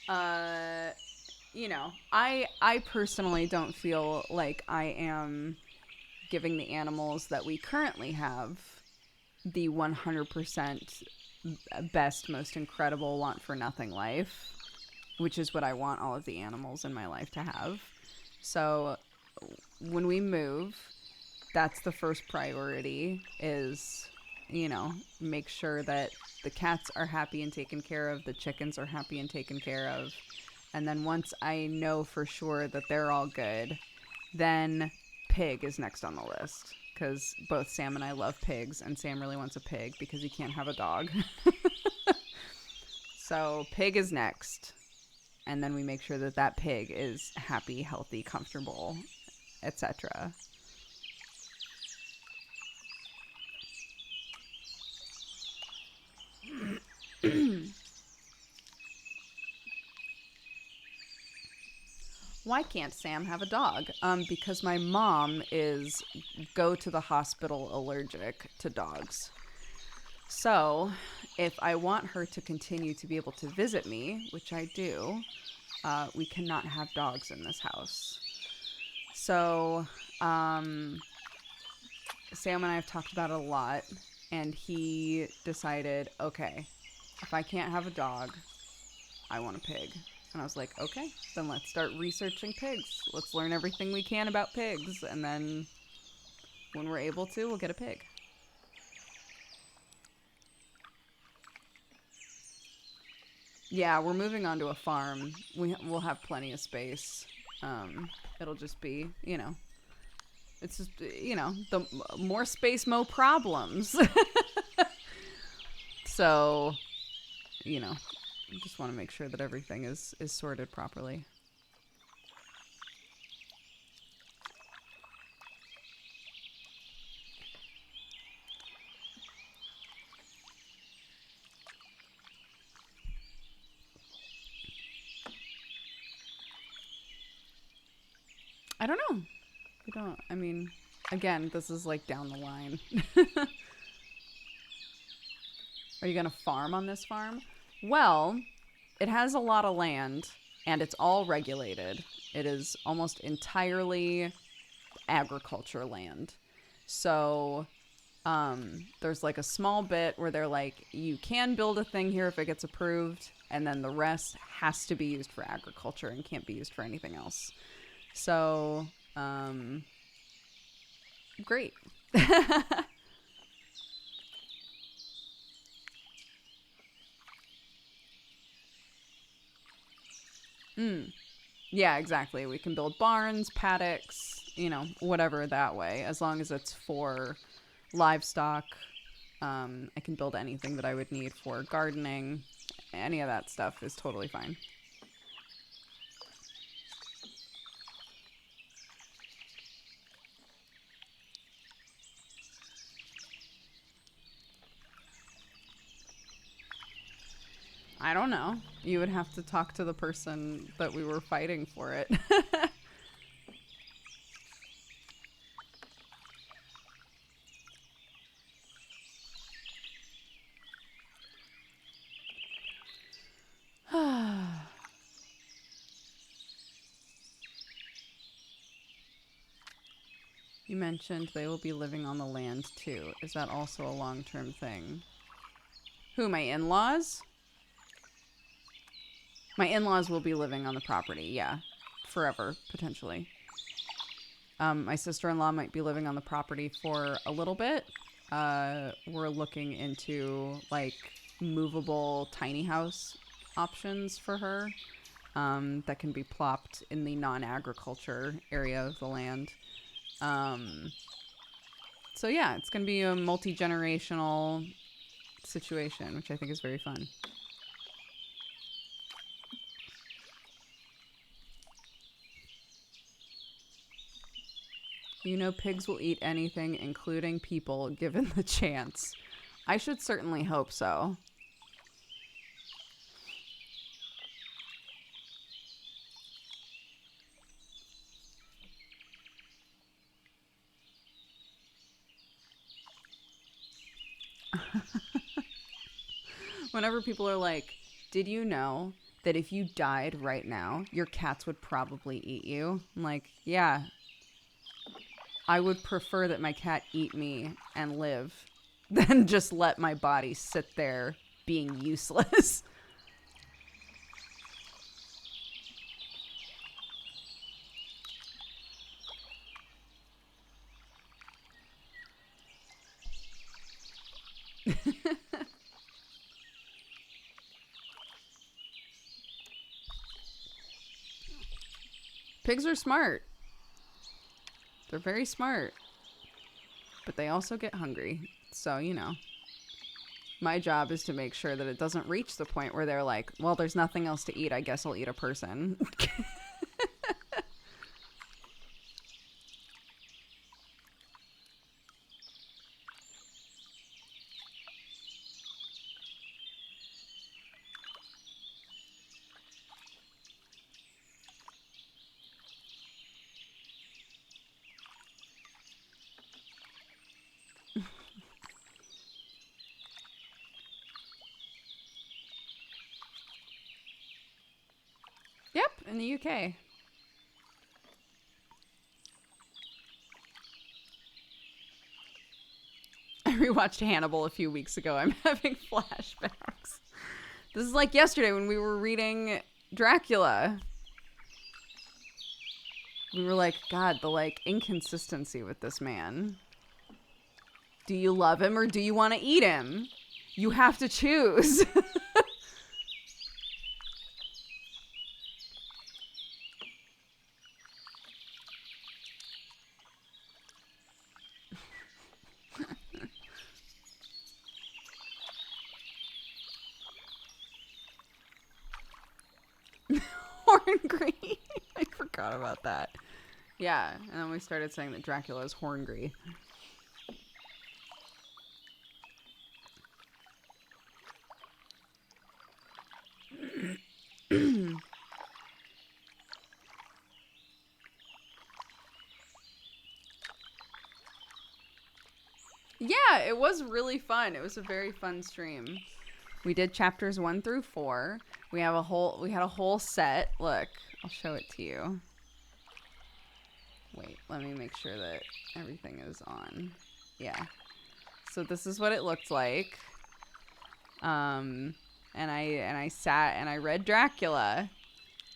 you know, I personally don't feel like I am giving the animals that we currently have the 100% best, most incredible, want for nothing life, which is what I want all of the animals in my life to have. So when we move, that's the first priority is, you know, make sure that the cats are happy and taken care of, the chickens are happy and taken care of. And then once I know for sure that they're all good, then pig is next on the list. Because both Sam and I love pigs, and Sam really wants a pig because he can't have a dog. So pig is next. And then we make sure that that pig is happy, healthy, comfortable, etc. Why can't Sam have a dog? Because my mom is go to the hospital allergic to dogs. So if I want her to continue to be able to visit me, which I do, we cannot have dogs in this house. So, Sam and I have talked about it a lot, and he decided, okay, if I can't have a dog, I want a pig. And I was like, okay, then let's start researching pigs. Let's learn everything we can about pigs, and then when we're able to, we'll get a pig. Yeah, we're moving on to a farm. We'll have plenty of space. It'll just be, you know, it's just, you know, the more space, more problems. So, you know, I just want to make sure that everything is sorted properly. I don't know. I mean, again, this is like down the line. Are you going to farm on this farm? Well, it has a lot of land and it's all regulated. It is almost entirely agriculture land. So, there's like a small bit where they're like, you can build a thing here if it gets approved, and then the rest has to be used for agriculture and can't be used for anything else. So, great. Yeah, exactly. We can build barns, paddocks, you know, whatever that way, as long as it's for livestock. I can build anything that I would need for gardening. Any of that stuff is totally fine. I don't know. You would have to talk to the person that we were fighting for it. You mentioned they will be living on the land too. Is that also a long-term thing? Who, my in-laws? My in-laws will be living on the property, yeah. Forever, potentially. My sister-in-law might be living on the property for a little bit. We're looking into, like, movable tiny house options for her that can be plopped in the non-agriculture area of the land. So yeah, it's going to be a multi-generational situation, which I think is very fun. You know, pigs will eat anything, including people, given the chance. I should certainly hope so. Whenever people are like, did you know that if you died right now, your cats would probably eat you? I'm like, yeah. I would prefer that my cat eat me and live than just let my body sit there being useless. Pigs are smart. They're very smart. But they also get hungry. So, you know, my job is to make sure that it doesn't reach the point where they're like, well, there's nothing else to eat. I guess I'll eat a person. in the UK. I rewatched Hannibal a few weeks ago. I'm having flashbacks. This is like yesterday when we were reading Dracula. We were like, God, the like inconsistency with this man. Do you love him or do you want to eat him? You have to choose. Horngry. I forgot about that. Yeah, and then we started saying that Dracula is horngry. Yeah, it was really fun. It was a very fun stream. We did chapters 1 through 4. We had a whole set. Look, I'll show it to you. Wait, let me make sure that everything is on. Yeah. So this is what it looked like. And I sat and I read Dracula,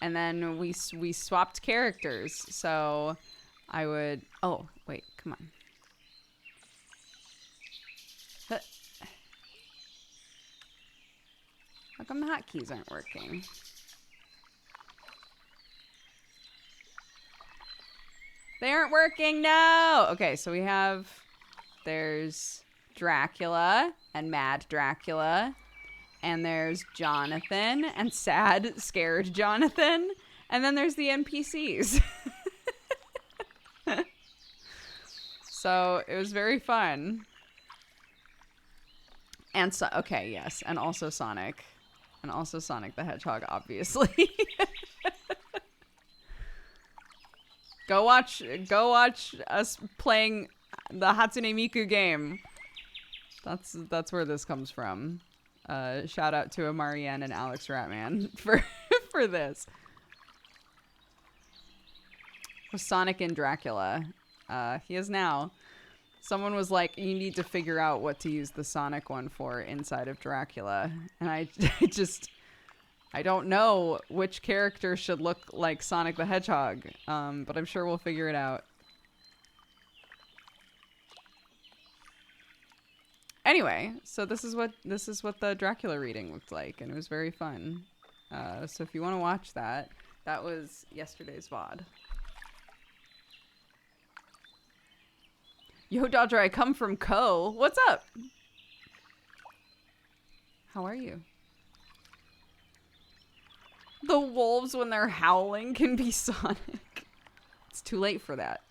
and then we swapped characters. So I would. Oh wait, come on. How come the hotkeys aren't working? They aren't working, no! Okay, so there's Dracula and Mad Dracula. And there's Jonathan and sad, scared Jonathan. And then there's the NPCs. So it was very fun. And okay, yes. And also Sonic. And also Sonic the Hedgehog, obviously. Go watch us playing the Hatsune Miku game. That's where this comes from. Shout out to Amarianne and Alex Ratman for this. With Sonic and Dracula. He is now. Someone was like, you need to figure out what to use the Sonic one for inside of Dracula. And I don't know which character should look like Sonic the Hedgehog. But I'm sure we'll figure it out. Anyway, so this is what the Dracula reading looked like, and it was very fun. So if you want to watch that was yesterday's VOD. Yo, Dodger, I come from Co. What's up? How are you? The wolves, when they're howling, can be Sonic. It's too late for that.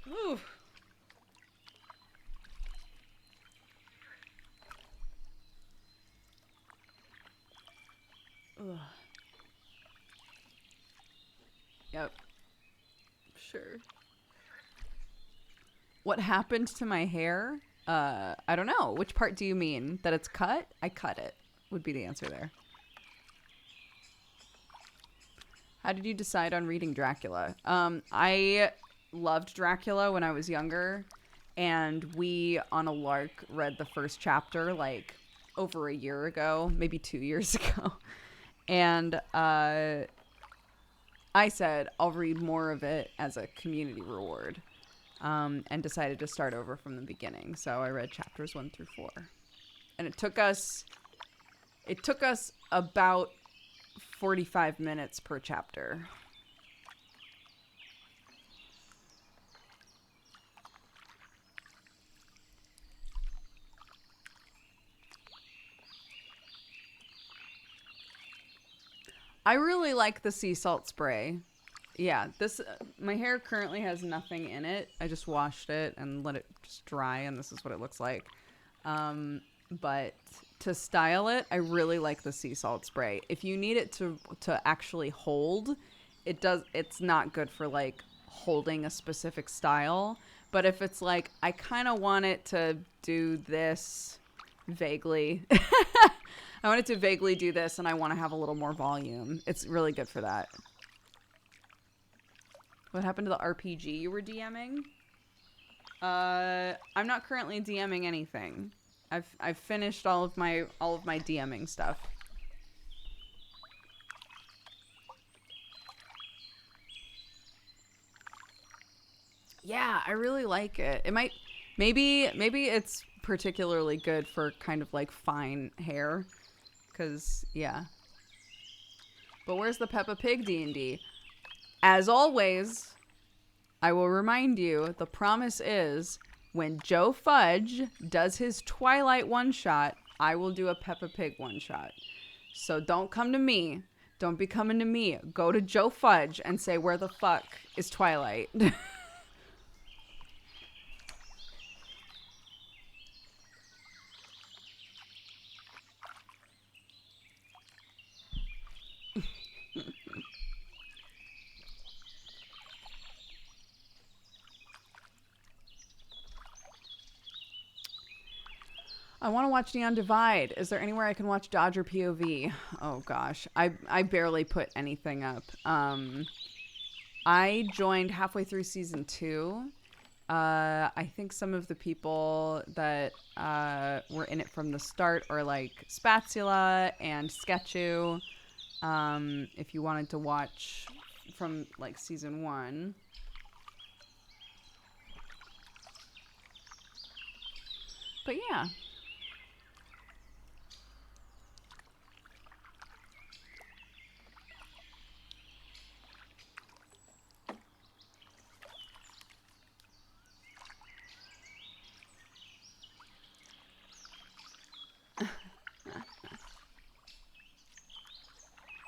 Ooh. Ugh. Yep. Sure. What happened to my hair? I don't know. Which part do you mean? That it's cut? I cut it, would be the answer there. How did you decide on reading Dracula? I loved Dracula when I was younger, and we, on a lark, read the first chapter, like, over a year ago, maybe 2 years ago. And I said, I'll read more of it as a community reward, and decided to start over from the beginning. So I read chapters 1 through 4. And it took us about 45 minutes per chapter. I really like the sea salt spray. Yeah, my hair currently has nothing in it. I just washed it and let it just dry, and this is what it looks like. But to style it, I really like the sea salt spray. If you need it to actually hold, it's not good for like holding a specific style. But if it's like, I kind of want it to do this vaguely. I want it to vaguely do this, and I want to have a little more volume. It's really good for that. What happened to the RPG you were DMing? I'm not currently DMing anything. I've finished all of my DMing stuff. Yeah, I really like it. It might maybe it's particularly good for kind of like fine hair, cuz yeah. But where's the Peppa Pig D&D? As always, I will remind you, the promise is when Joe Fudge does his Twilight one-shot, I will do a Peppa Pig one-shot. So don't come to me. Don't be coming to me. Go to Joe Fudge and say, where the fuck is Twilight? I want to watch Neon Divide. Is there anywhere I can watch Dodger POV? Oh gosh, I barely put anything up. I joined halfway through season 2. I think some of the people that were in it from the start are like Spatula and Sketchu. If you wanted to watch from like season 1. But yeah.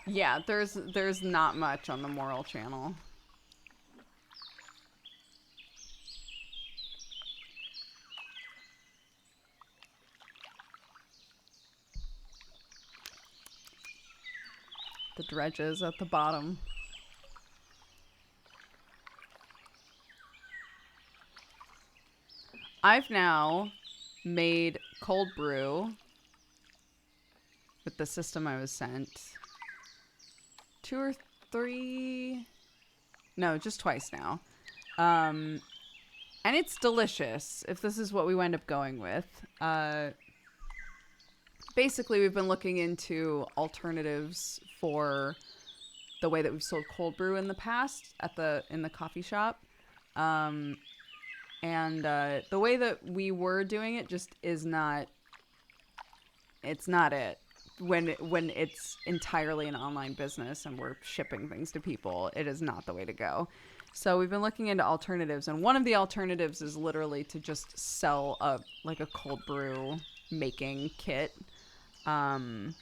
Yeah, there's not much on the Moral channel. The dredges at the bottom. I've now made cold brew with the system I was sent 2 or 3, no, just twice now. And it's delicious if this is what we wind up going with. Basically, we've been looking into alternatives for the way that we've sold cold brew in the past in the coffee shop. And the way that we were doing it just is not, it's not it. When it's entirely an online business and we're shipping things to people, it is not the way to go. So we've been looking into alternatives, and one of the alternatives is literally to just sell a cold brew making kit on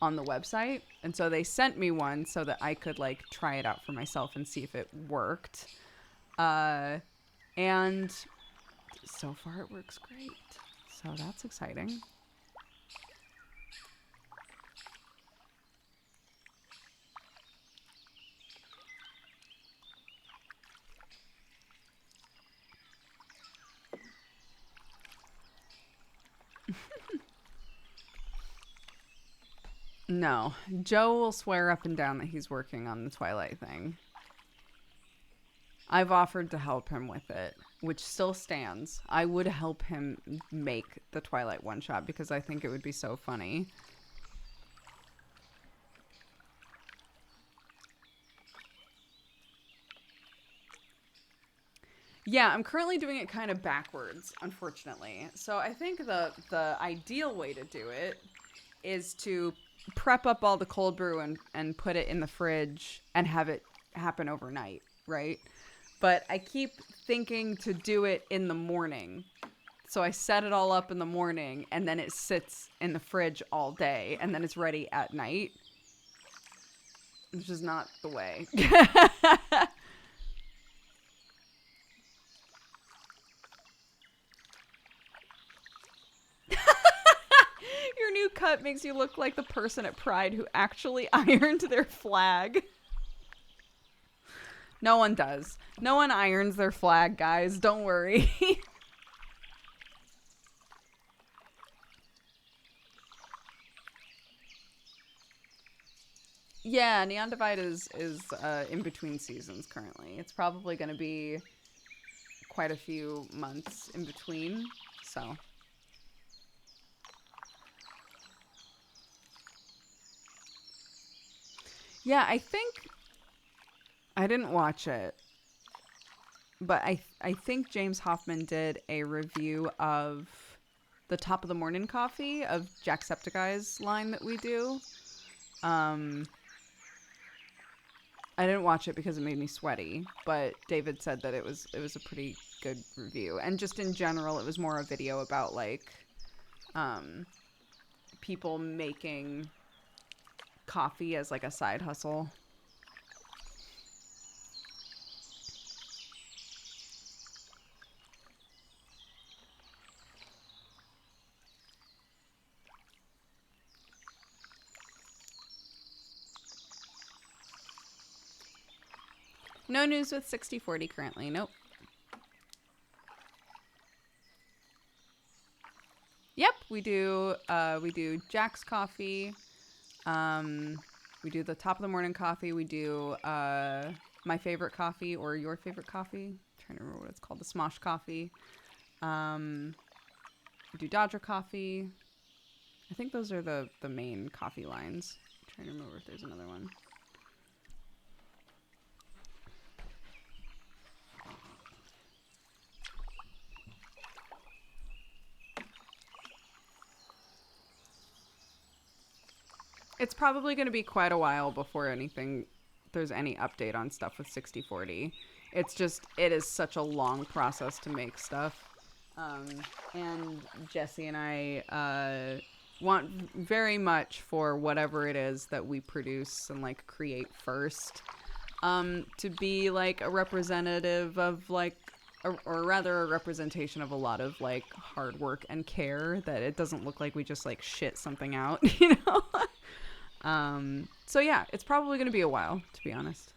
the website. And so they sent me one so that I could like try it out for myself and see if it worked. And so far it works great. So that's exciting. No, Joe will swear up and down that he's working on the Twilight thing. I've offered to help him with it, which still stands. I would help him make the Twilight one-shot because I think it would be so funny. Yeah, I'm currently doing it kind of backwards, unfortunately. So I think the ideal way to do it is to prep up all the cold brew and put it in the fridge and have it happen overnight, right? But I keep thinking to do it in the morning. So I set it all up in the morning and then it sits in the fridge all day and then it's ready at night. Which is not the way. Your new cut makes you look like the person at Pride who actually ironed their flag. No one does. No one irons their flag, guys. Don't worry. Yeah, Neon Divide is in between seasons currently. It's probably going to be quite a few months in between, so. Yeah, I think I didn't watch it, but I think James Hoffman did a review of the Top of the Morning Coffee of Jacksepticeye's line that we do. I didn't watch it because it made me sweaty, but David said that it was a pretty good review. And just in general, it was more a video about like people making coffee as like a side hustle. No news with 6040 currently. Nope. Yep, we do Jack's coffee. We do the Top of the Morning coffee. We do my favorite coffee or your favorite coffee. I'm trying to remember what it's called. The Smosh coffee. We do Dodger coffee. I think those are the main coffee lines. I'm trying to remember if there's another one. It's probably going to be quite a while before there's any update on stuff with 6040. It is such a long process to make stuff. And Jesse and I want very much for whatever it is that we produce and like create first to be like a representative of like or rather a representation of a lot of like hard work and care, that it doesn't look like we just like shit something out, you know. So yeah, it's probably going to be a while, to be honest.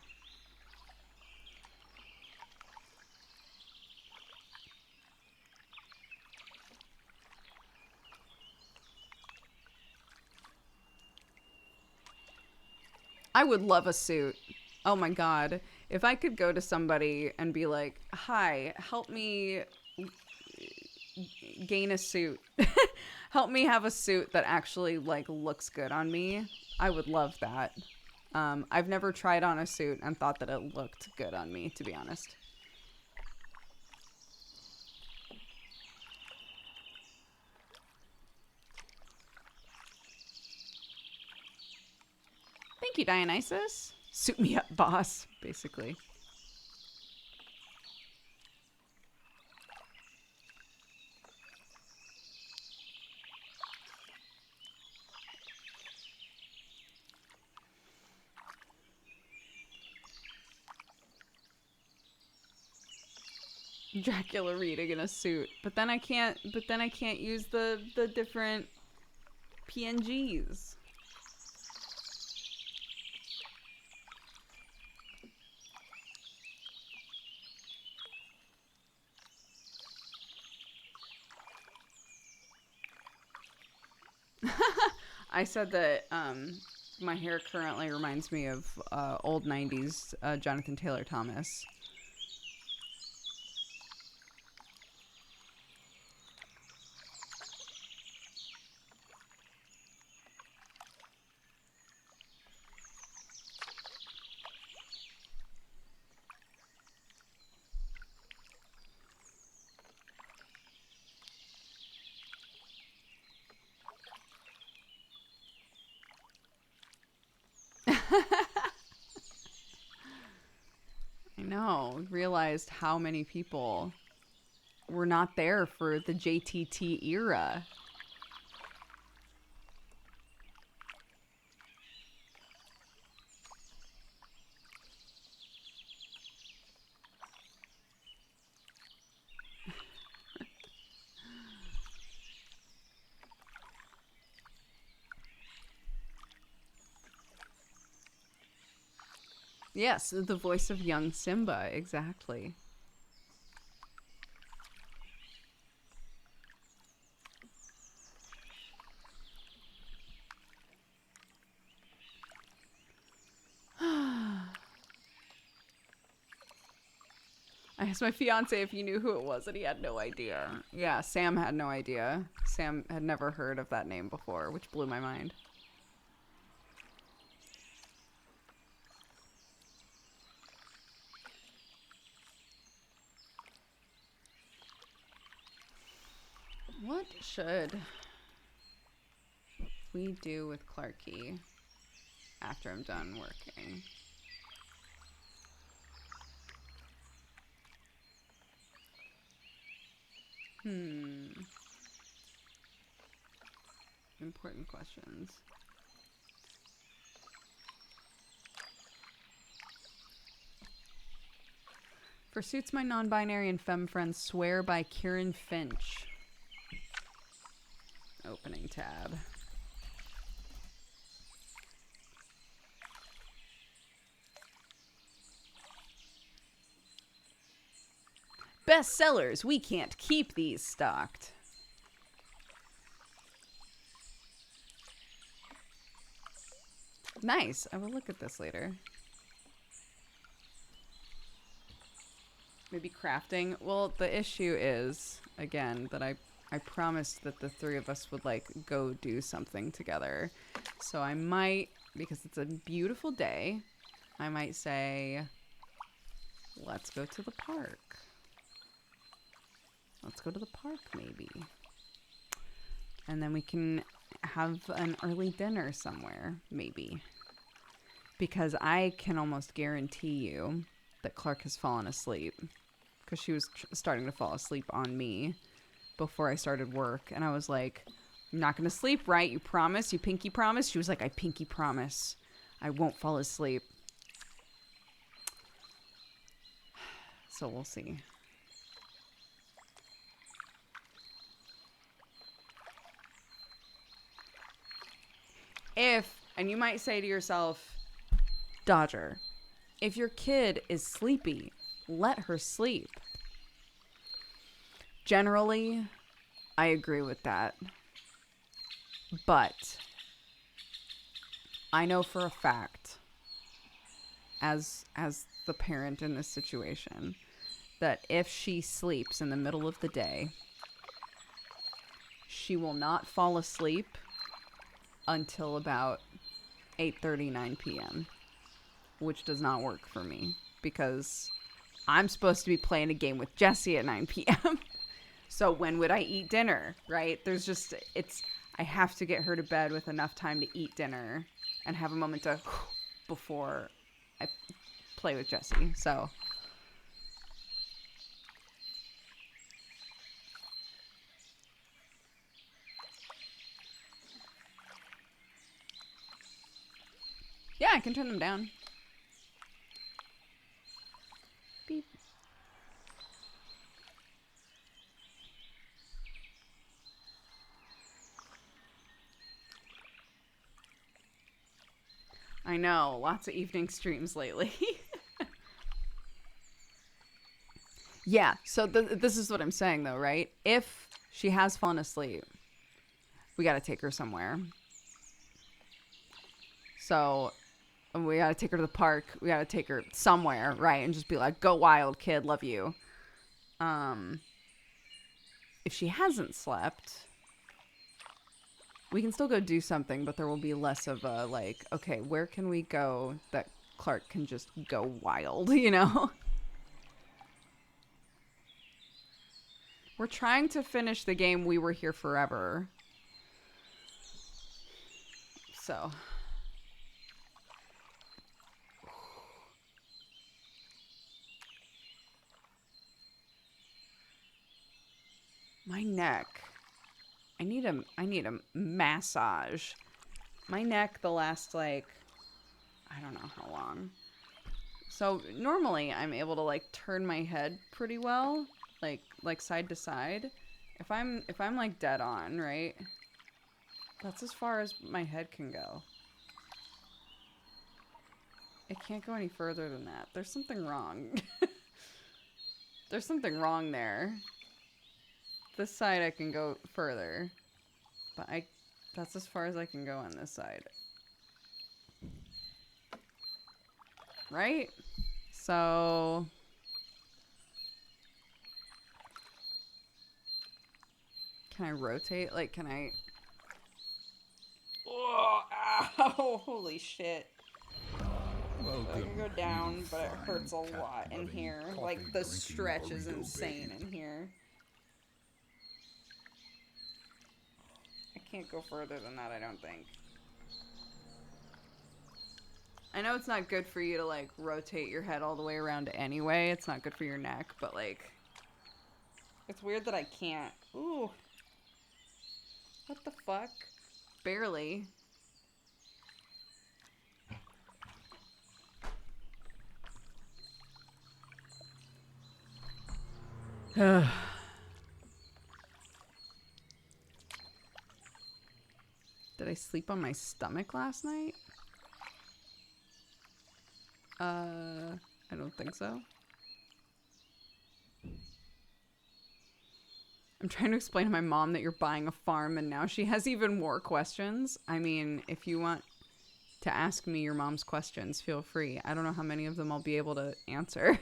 I would love a suit. Oh my God. If I could go to somebody and be like, hi, help me gain a suit. Help me have a suit that actually like looks good on me. I would love that. I've never tried on a suit and thought that it looked good on me, to be honest. Thank you, Dionysus. Suit me up, boss, basically. Dracula reading in a suit, but then I can't use the different PNGs. I said that my hair currently reminds me of old 90s Jonathan Taylor Thomas. I know. Realized how many people were not there for the JTT era. Yes, the voice of young Simba, exactly. I asked my fiance if he knew who it was, and he had no idea. Yeah, Sam had no idea. Sam had never heard of that name before, which blew my mind. What should we do with Clarky after I'm done working? Important questions. For suits my non-binary and femme friends, swear by Kieran Finch. Opening tab. Bestsellers. We can't keep these stocked. Nice. I will look at this later. Maybe crafting. Well, the issue is, again, that I promised that the three of us would, like, go do something together. So I might, because it's a beautiful day, I might say, let's go to the park. Let's go to the park, maybe. And then we can have an early dinner somewhere, maybe. Because I can almost guarantee you that Clark has fallen asleep. Because she was starting to fall asleep on me before I started work. And I was like, you're not going to sleep, right? You promise? You pinky promise? She was like, I pinky promise. I won't fall asleep. So we'll see. And you might say to yourself, Dodger, if your kid is sleepy, let her sleep. Generally, I agree with that. But I know for a fact, as the parent in this situation, that if she sleeps in the middle of the day, she will not fall asleep until about 8:30, 9 p.m., which does not work for me because I'm supposed to be playing a game with Jessie at 9 p.m. So when would I eat dinner, right? I have to get her to bed with enough time to eat dinner and have a moment to before I play with Jessie. So yeah, I can turn them down. Beep. I know, lots of evening streams lately. Yeah, so this is what I'm saying though, right? If she has fallen asleep, we gotta take her somewhere. So we gotta take her to the park. We gotta take her somewhere, right? And just be like, go wild, kid, love you. If she hasn't slept, we can still go do something, but there will be less of a, like, okay, where can we go that Clark can just go wild, you know? We're trying to finish the game We Were Here Forever. So. My neck. I need a massage. My neck the last, like, I don't know how long. So normally I'm able to, like, turn my head pretty well, like side to side. If I'm like dead on, right? That's as far as my head can go. It can't go any further than that. There's something wrong. There's something wrong there. This side I can go further. But that's as far as I can go on this side. Right? So... Can I rotate? Like, can I... Oh, ow! Holy shit. So I can go down, but it hurts a lot in here. Like, the stretch is insane in here. I can't go further than that, I don't think. I know it's not good for you to, like, rotate your head all the way around anyway. It's not good for your neck, but, like... It's weird that I can't. Ooh. What the fuck? Barely. Did I sleep on my stomach last night? I don't think so. I'm trying to explain to my mom that you're buying a farm and now she has even more questions. I mean, if you want to ask me your mom's questions, feel free. I don't know how many of them I'll be able to answer.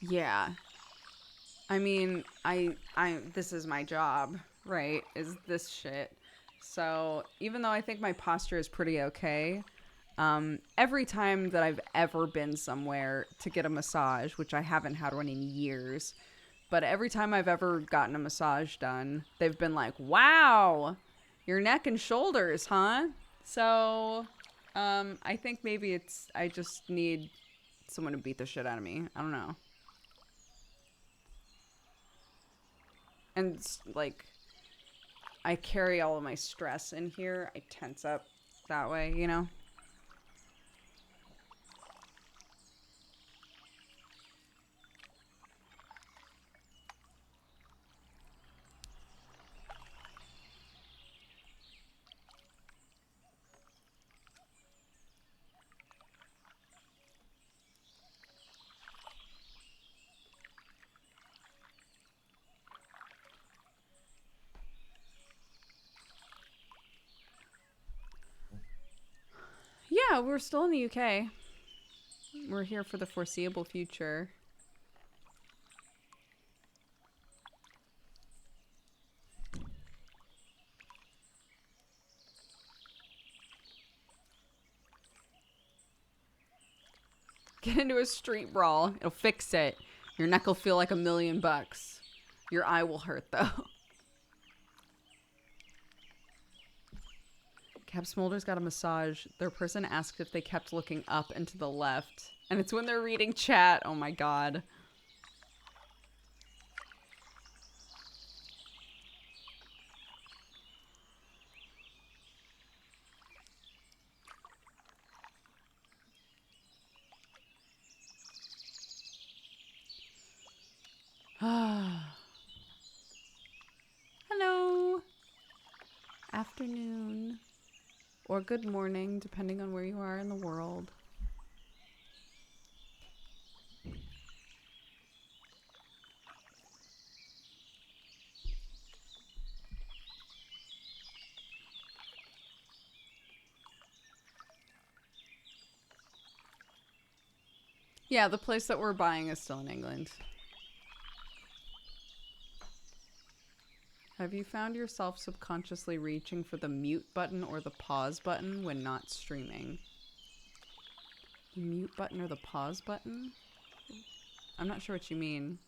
Yeah. I mean, this is my job, right? Is this shit. So, even though I think my posture is pretty okay, every time that I've ever been somewhere to get a massage, which I haven't had one in years, but every time I've ever gotten a massage done, they've been like, wow, your neck and shoulders, huh? So, I think maybe I just need someone to beat the shit out of me. I don't know. And, like, I carry all of my stress in here. I tense up that way, you know? Yeah, we're still in the UK. We're here for the foreseeable future. Get into a street brawl. It'll fix it. Your neck will feel like $1,000,000. Your eye will hurt, though. Cap Smolder's got a massage. Their person asked if they kept looking up and to the left. And it's when they're reading chat. Oh my god. Hello. Afternoon. Or good morning, depending on where you are in the world. Yeah, the place that we're buying is still in England. Have you found yourself subconsciously reaching for the mute button or the pause button when not streaming? The mute button or the pause button? I'm not sure what you mean.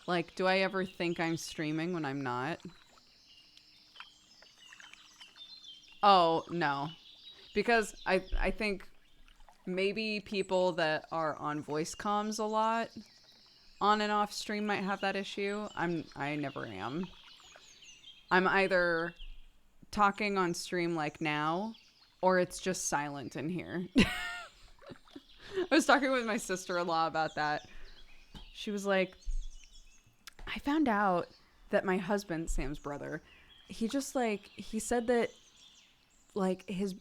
Like, do I ever think I'm streaming when I'm not? Oh, no. Because I think maybe people that are on voice comms a lot on and off stream might have that issue. I never am. I'm either talking on stream like now, or it's just silent in here. I was talking with my sister-in-law about that. She was like, I found out that my husband, Sam's brother, he just like, he said that like his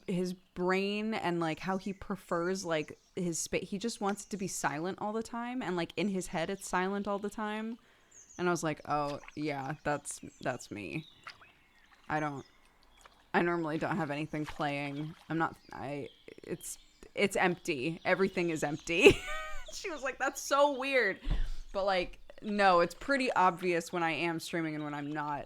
brain and like how he prefers like his space, he just wants it to be silent all the time, and like in his head it's silent all the time. And I was like, oh yeah, that's me. I normally don't have anything playing. It's empty. Everything is empty. She was like, that's so weird. But like, no, it's pretty obvious when I am streaming and when I'm not.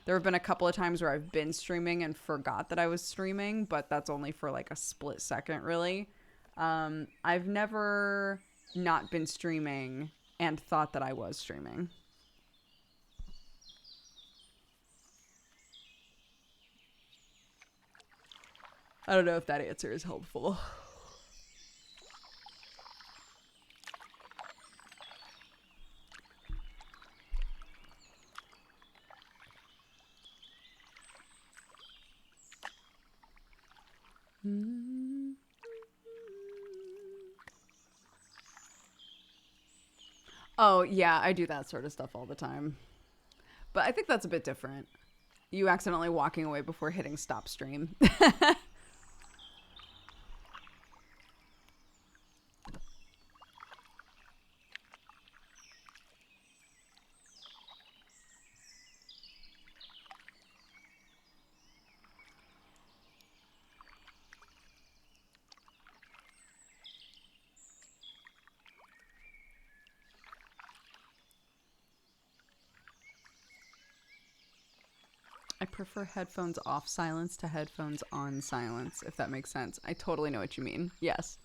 There have been a couple of times where I've been streaming and forgot that I was streaming, but that's only for like a split second, really. I've never not been streaming and thought that I was streaming. I don't know if that answer is helpful. Oh, yeah, I do that sort of stuff all the time. But I think that's a bit different. You accidentally walking away before hitting stop stream. I prefer headphones off silence to headphones on silence, if that makes sense. I totally know what you mean. Yes.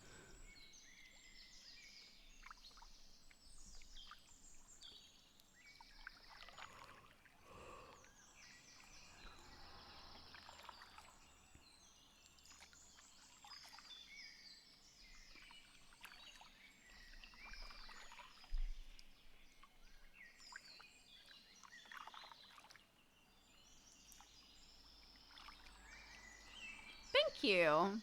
Thank you.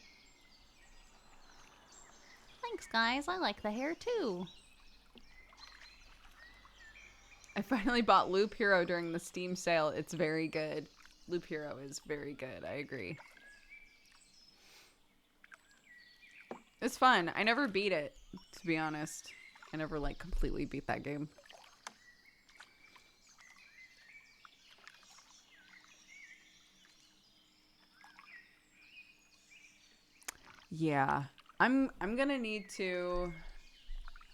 Thanks, guys. I like the hair too. I finally bought Loop Hero during the Steam sale. It's very good. Loop Hero is very good. I agree. It's fun. I never beat it, to be honest. I never like completely beat that game. Yeah. I'm gonna need to,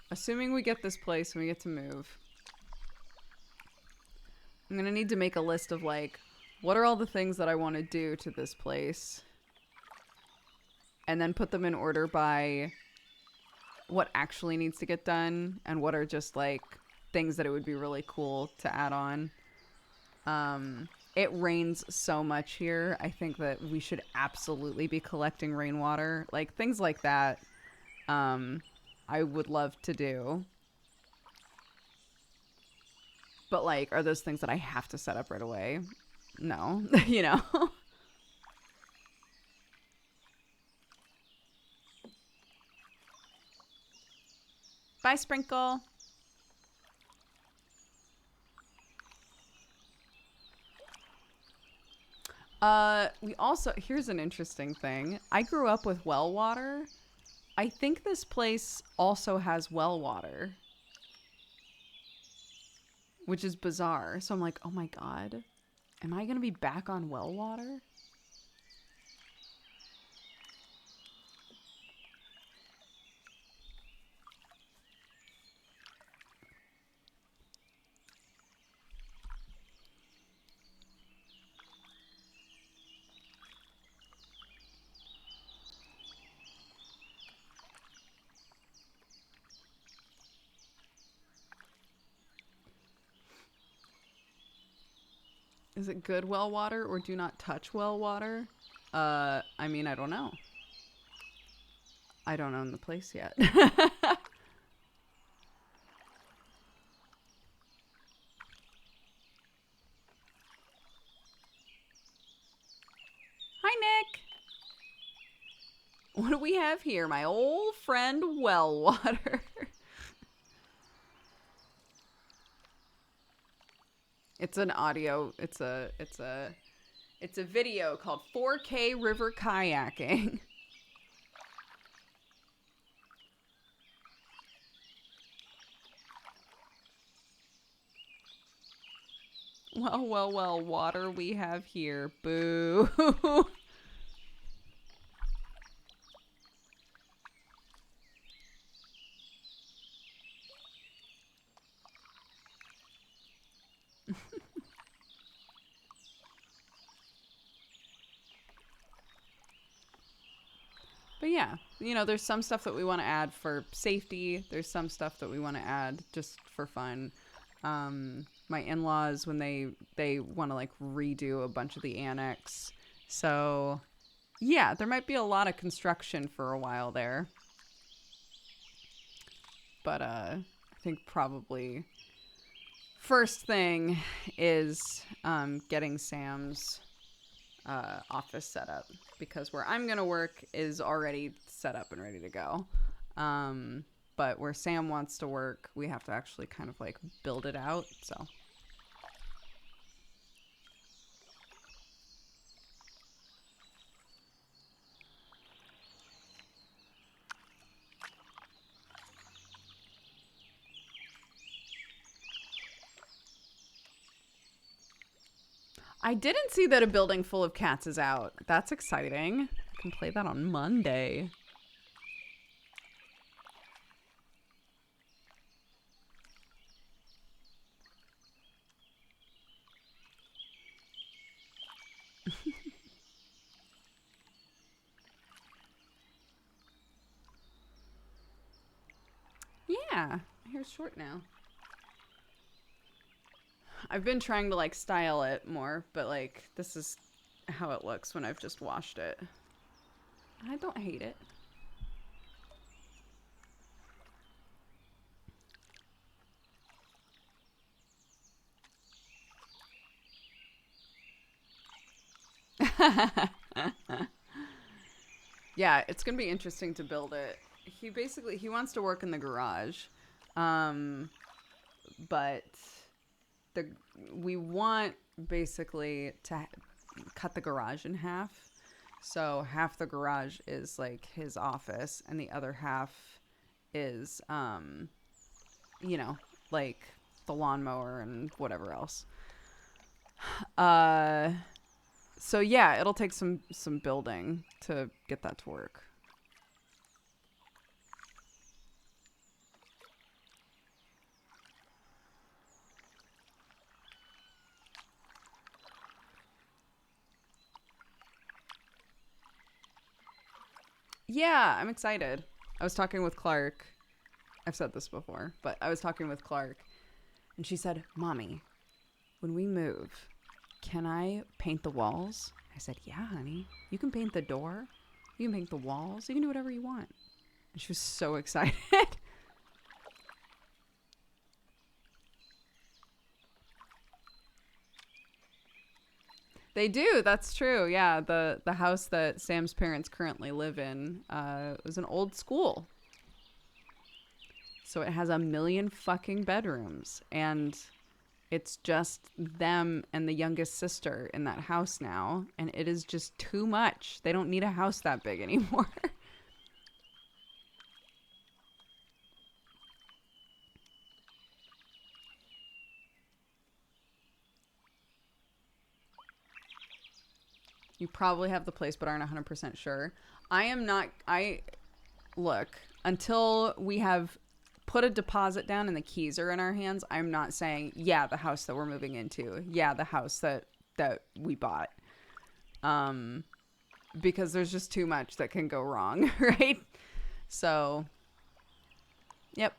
assuming we get this place and we get to move, I'm gonna need to make a list of like, what are all the things that I want to do to this place? And then put them in order by what actually needs to get done and what are just like things that it would be really cool to add on. It rains so much here. I think that we should absolutely be collecting rainwater. Like things like that. I would love to do. But like, are those things that I have to set up right away? No, you know? Bye, Sprinkle. We also, here's an interesting thing. I grew up with well water. I think this place also has well water, which is bizarre. So I'm like, oh my God, am I going to be back on well water? Is it good well water or do not touch well water? I mean, I don't know. I don't own the place yet. Hi, Nick. What do we have here? My old friend Wellwater. It's an audio. It's a video called 4K River Kayaking. Well, water we have here. Boo. But yeah, you know, there's some stuff that we want to add for safety. There's some stuff that we want to add just for fun. My in-laws, when they want to like redo a bunch of the annex. So yeah, there might be a lot of construction for a while there. But I think probably first thing is getting Sam's office set up, because where I'm gonna work is already set up and ready to go. But where Sam wants to work, we have to actually kind of like build it out. So I didn't see that a building full of cats is out. That's exciting. I can play that on Monday. Yeah, my hair's short now. I've been trying to like style it more, but like this is how it looks when I've just washed it. I don't hate it. Yeah, it's gonna be interesting to build it. He wants to work in the garage, um, but the we want basically to cut the garage in half. So half the garage is like his office, and the other half is you know, like the lawnmower and whatever else. Uh, so yeah, it'll take some building to get that to work. Yeah, I'm excited. I was talking with Clark. I've said this before, but I was talking with Clark, and she said, "Mommy, when we move, can I paint the walls?" I said, "Yeah, honey. You can paint the door. You can paint the walls. You can do whatever you want." And she was so excited. They do. That's true. Yeah, the house that Sam's parents currently live in was an old school. So it has a million fucking bedrooms, and it's just them and the youngest sister in that house now, and it is just too much. They don't need a house that big anymore. You probably have the place but aren't 100% sure. I am not. I look, until we have put a deposit down and the keys are in our hands, I'm not saying, yeah, the house that we're moving into, yeah, the house that we bought. Um because there's just too much that can go wrong, right? So, yep.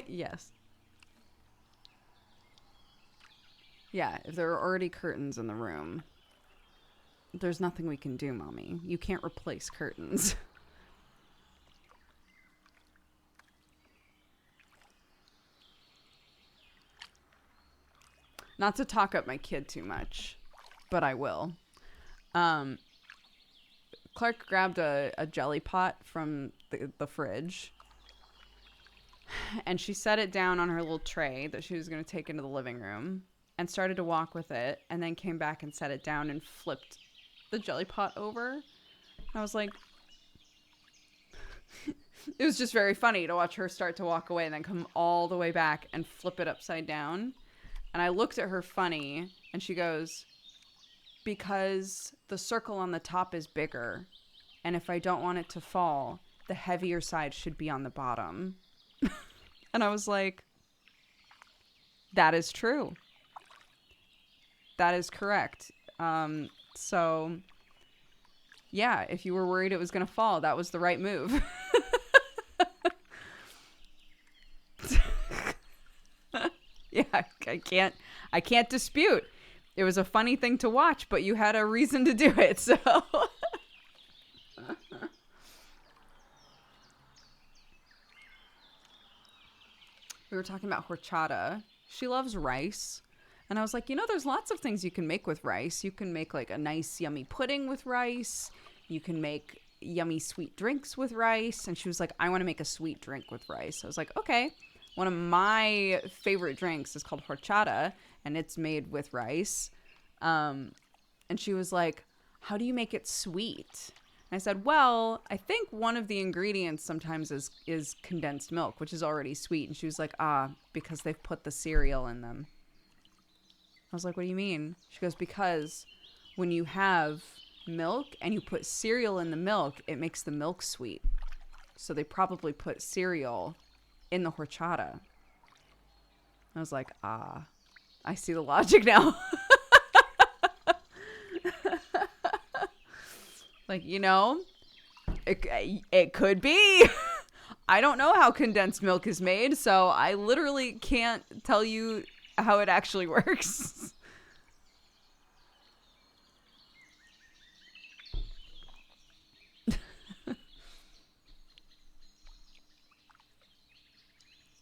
Yes. Yeah, if there are already curtains in the room, there's nothing we can do, Mommy. You can't replace curtains. Not to talk up my kid too much, but I will. Um, Clark grabbed a jelly pot from the fridge, and she set it down on her little tray that she was going to take into the living room, and started to walk with it, and then came back and set it down and flipped the jelly pot over. And I was like, it was just very funny to watch her start to walk away and then come all the way back and flip it upside down. And I looked at her funny, and she goes, because the circle on the top is bigger, and if I don't want it to fall, the heavier side should be on the bottom. And I was like, that is true. That is correct. So, yeah, if you were worried it was going to fall, that was the right move. Yeah, I can't dispute. It was a funny thing to watch, but you had a reason to do it, so. We were talking about horchata. She loves rice. And I was like, there's lots of things you can make with rice. You can make like a nice yummy pudding with rice. You can make yummy sweet drinks with rice. And she was like, I want to make a sweet drink with rice. I was like, okay. One of my favorite drinks is called horchata, and it's made with rice. And she was like, how do you make it sweet? And I said, well, I think one of the ingredients sometimes is condensed milk, which is already sweet. And she was like, because they've put the cereal in them. I was like, what do you mean? She goes, because when you have milk and you put cereal in the milk, it makes the milk sweet. So they probably put cereal in the horchata. I was like, I see the logic now. Like, it could be. I don't know how condensed milk is made, so I literally can't tell you how it actually works.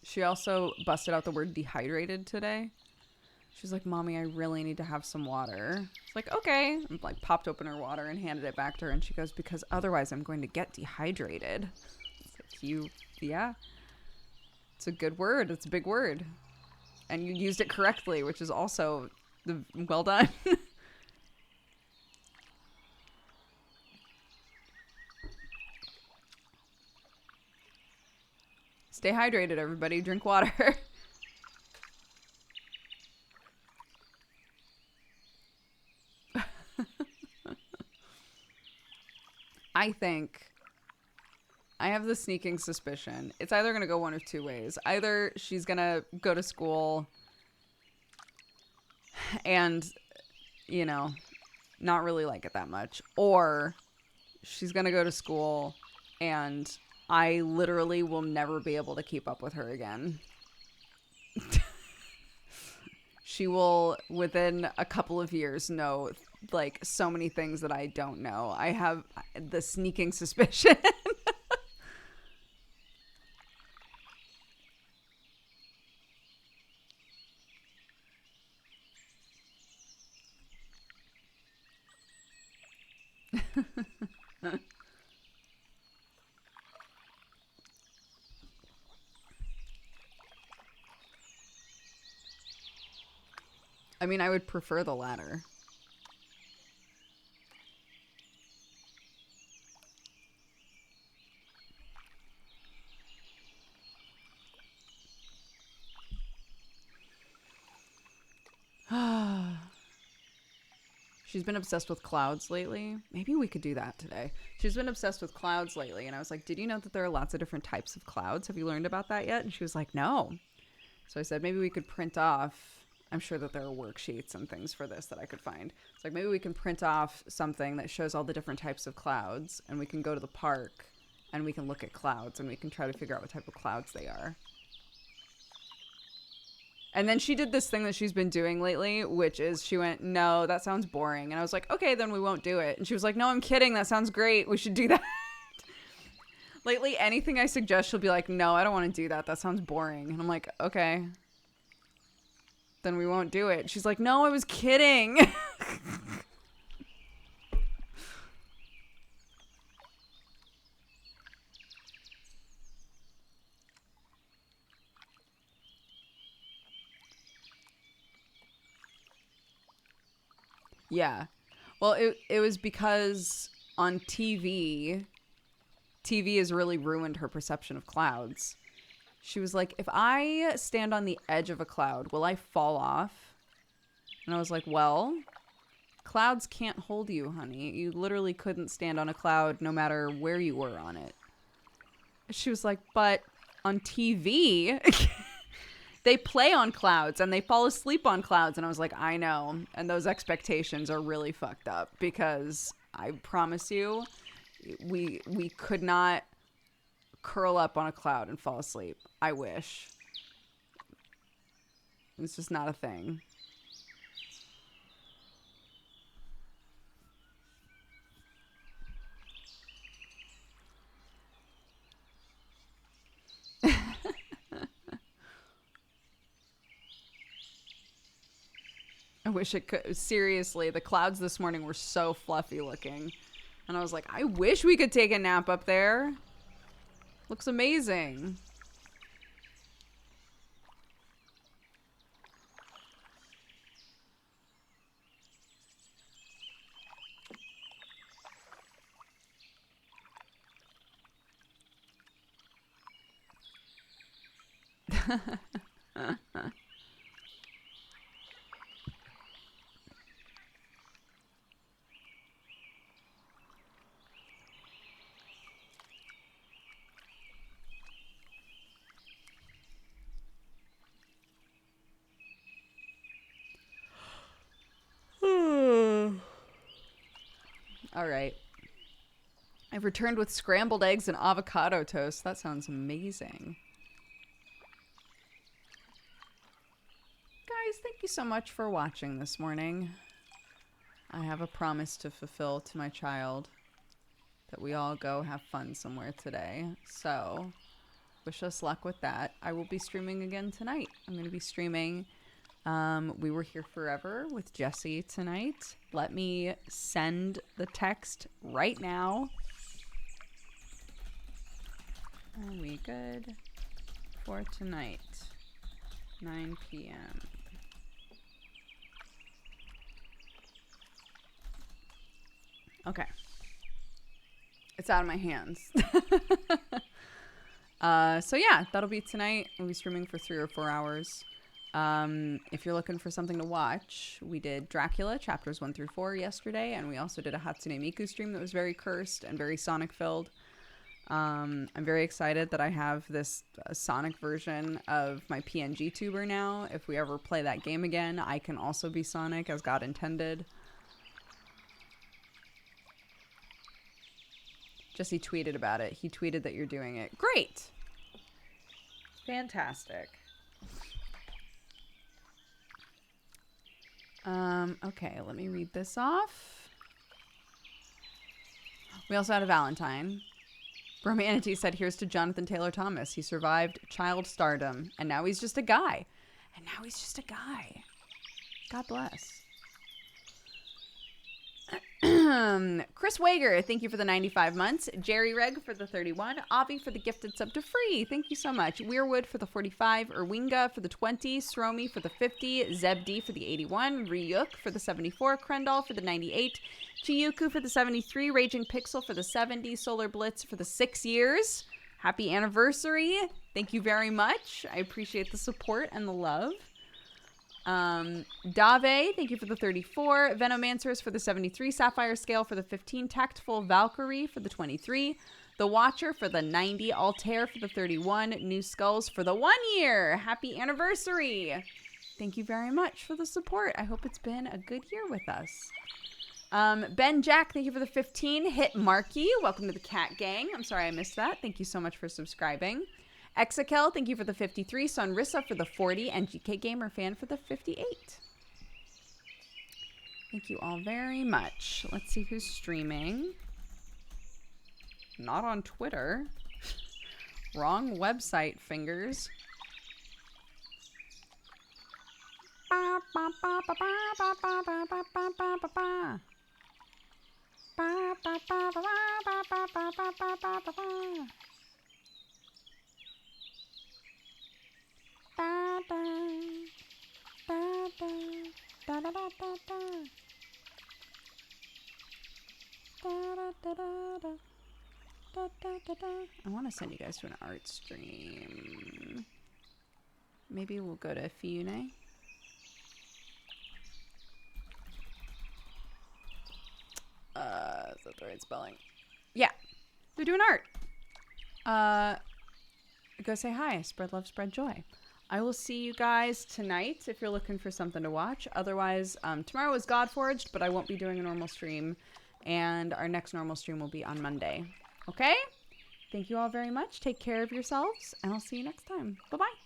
She also busted out the word dehydrated today. She's like, Mommy, I really need to have some water. It's like, okay. And like popped open her water and handed it back to her. And she goes, because otherwise I'm going to get dehydrated. It's like, yeah. It's a good word. It's a big word. And you used it correctly, which is also well done. Stay hydrated, everybody. Drink water. I have the sneaking suspicion. It's either going to go one of two ways. Either she's going to go to school and, not really like it that much. Or she's going to go to school and I literally will never be able to keep up with her again. She will, within a couple of years, know, like, so many things that I don't know. I have the sneaking suspicion. I mean, I would prefer the latter. She's been obsessed with clouds lately. Maybe we could do that today. She's been obsessed with clouds lately. And I was like, did you know that there are lots of different types of clouds? Have you learned about that yet? And she was like, no. So I said, maybe we could print off. I'm sure that there are worksheets and things for this that I could find. It's like, maybe we can print off something that shows all the different types of clouds. And we can go to the park and we can look at clouds and we can try to figure out what type of clouds they are. And then she did this thing that she's been doing lately, which is she went, no, that sounds boring. And I was like, okay, then we won't do it. And she was like, no, I'm kidding. That sounds great. We should do that. Lately, anything I suggest, she'll be like, no, I don't want to do that. That sounds boring. And I'm like, okay, then we won't do it. She's like, no, I was kidding. Yeah. Well, it was because on TV has really ruined her perception of clouds. She was like, if I stand on the edge of a cloud, will I fall off? And I was like, well, clouds can't hold you, honey. You literally couldn't stand on a cloud no matter where you were on it. She was like, but on TV... they play on clouds and they fall asleep on clouds. And I was like, I know. And those expectations are really fucked up because I promise you, we could not curl up on a cloud and fall asleep. I wish. It's just not a thing. I wish it could. Seriously, the clouds this morning were so fluffy looking. And I was like, I wish we could take a nap up there. Looks amazing. All right. I've returned with scrambled eggs and avocado toast. That sounds amazing. Guys, thank you so much for watching this morning. I have a promise to fulfill to my child that we all go have fun somewhere today. So, wish us luck with that. I will be streaming again tonight. I'm going to be streaming We Were Here Forever with Jesse tonight. Let me send the text right now. Are we good for tonight? 9 p.m. Okay. It's out of my hands. So yeah, that'll be tonight. We'll be streaming for 3 or 4 hours. If you're looking for something to watch, we did Dracula chapters 1 through 4 yesterday, and we also did a Hatsune Miku stream that was very cursed and very Sonic filled. I'm very excited that I have this Sonic version of my PNG tuber now. If we ever play that game again, I can also be Sonic as God intended. Jesse tweeted about it. He tweeted that you're doing it. Great! Fantastic. Okay, let me read this off. We also had a Valentine. Romanity said, here's to Jonathan Taylor Thomas. He survived child stardom, and now he's just a guy. And now he's just a guy. God bless. Chris Wager, thank you for the 95 months. Jerry Reg for the 31. Avi for the gifted sub to free. Thank you so much. Weirwood for the 45. Erwinga for the 20. Sromi for the 50. Zebd for the 81. Ryuk for the 74. Krendall for the 98. Chiyuku for the 73. Raging Pixel for the 70. Solar Blitz for the 6 years. Happy anniversary. Thank you very much. I appreciate the support and the love. Dave, thank you for the 34. Venomancers for the 73. Sapphire Scale for the 15. Tactful Valkyrie for the 23. The Watcher for the 90. Altair for the 31. New Skulls for the 1 year. Happy anniversary. Thank you very much for the support. I hope it's been a good year with us. Ben Jack, thank you for the 15. Hit Marky, welcome to the Cat Gang. I'm sorry I missed that. Thank you so much for subscribing. Exakel, thank you for the 53. Sunrissa for the 40. And GK Gamer Fan for the 58. Thank you all very much. Let's see who's streaming. Not on Twitter. Wrong website, fingers. I want to send you guys to an art stream. Maybe we'll go to Fiune. Is that the right spelling? Yeah, they're doing art. Go say hi. Spread love, spread joy. I will see you guys tonight if you're looking for something to watch. Otherwise, tomorrow is Godforged, but I won't be doing a normal stream. And our next normal stream will be on Monday. Okay? Thank you all very much. Take care of yourselves, and I'll see you next time. Bye-bye.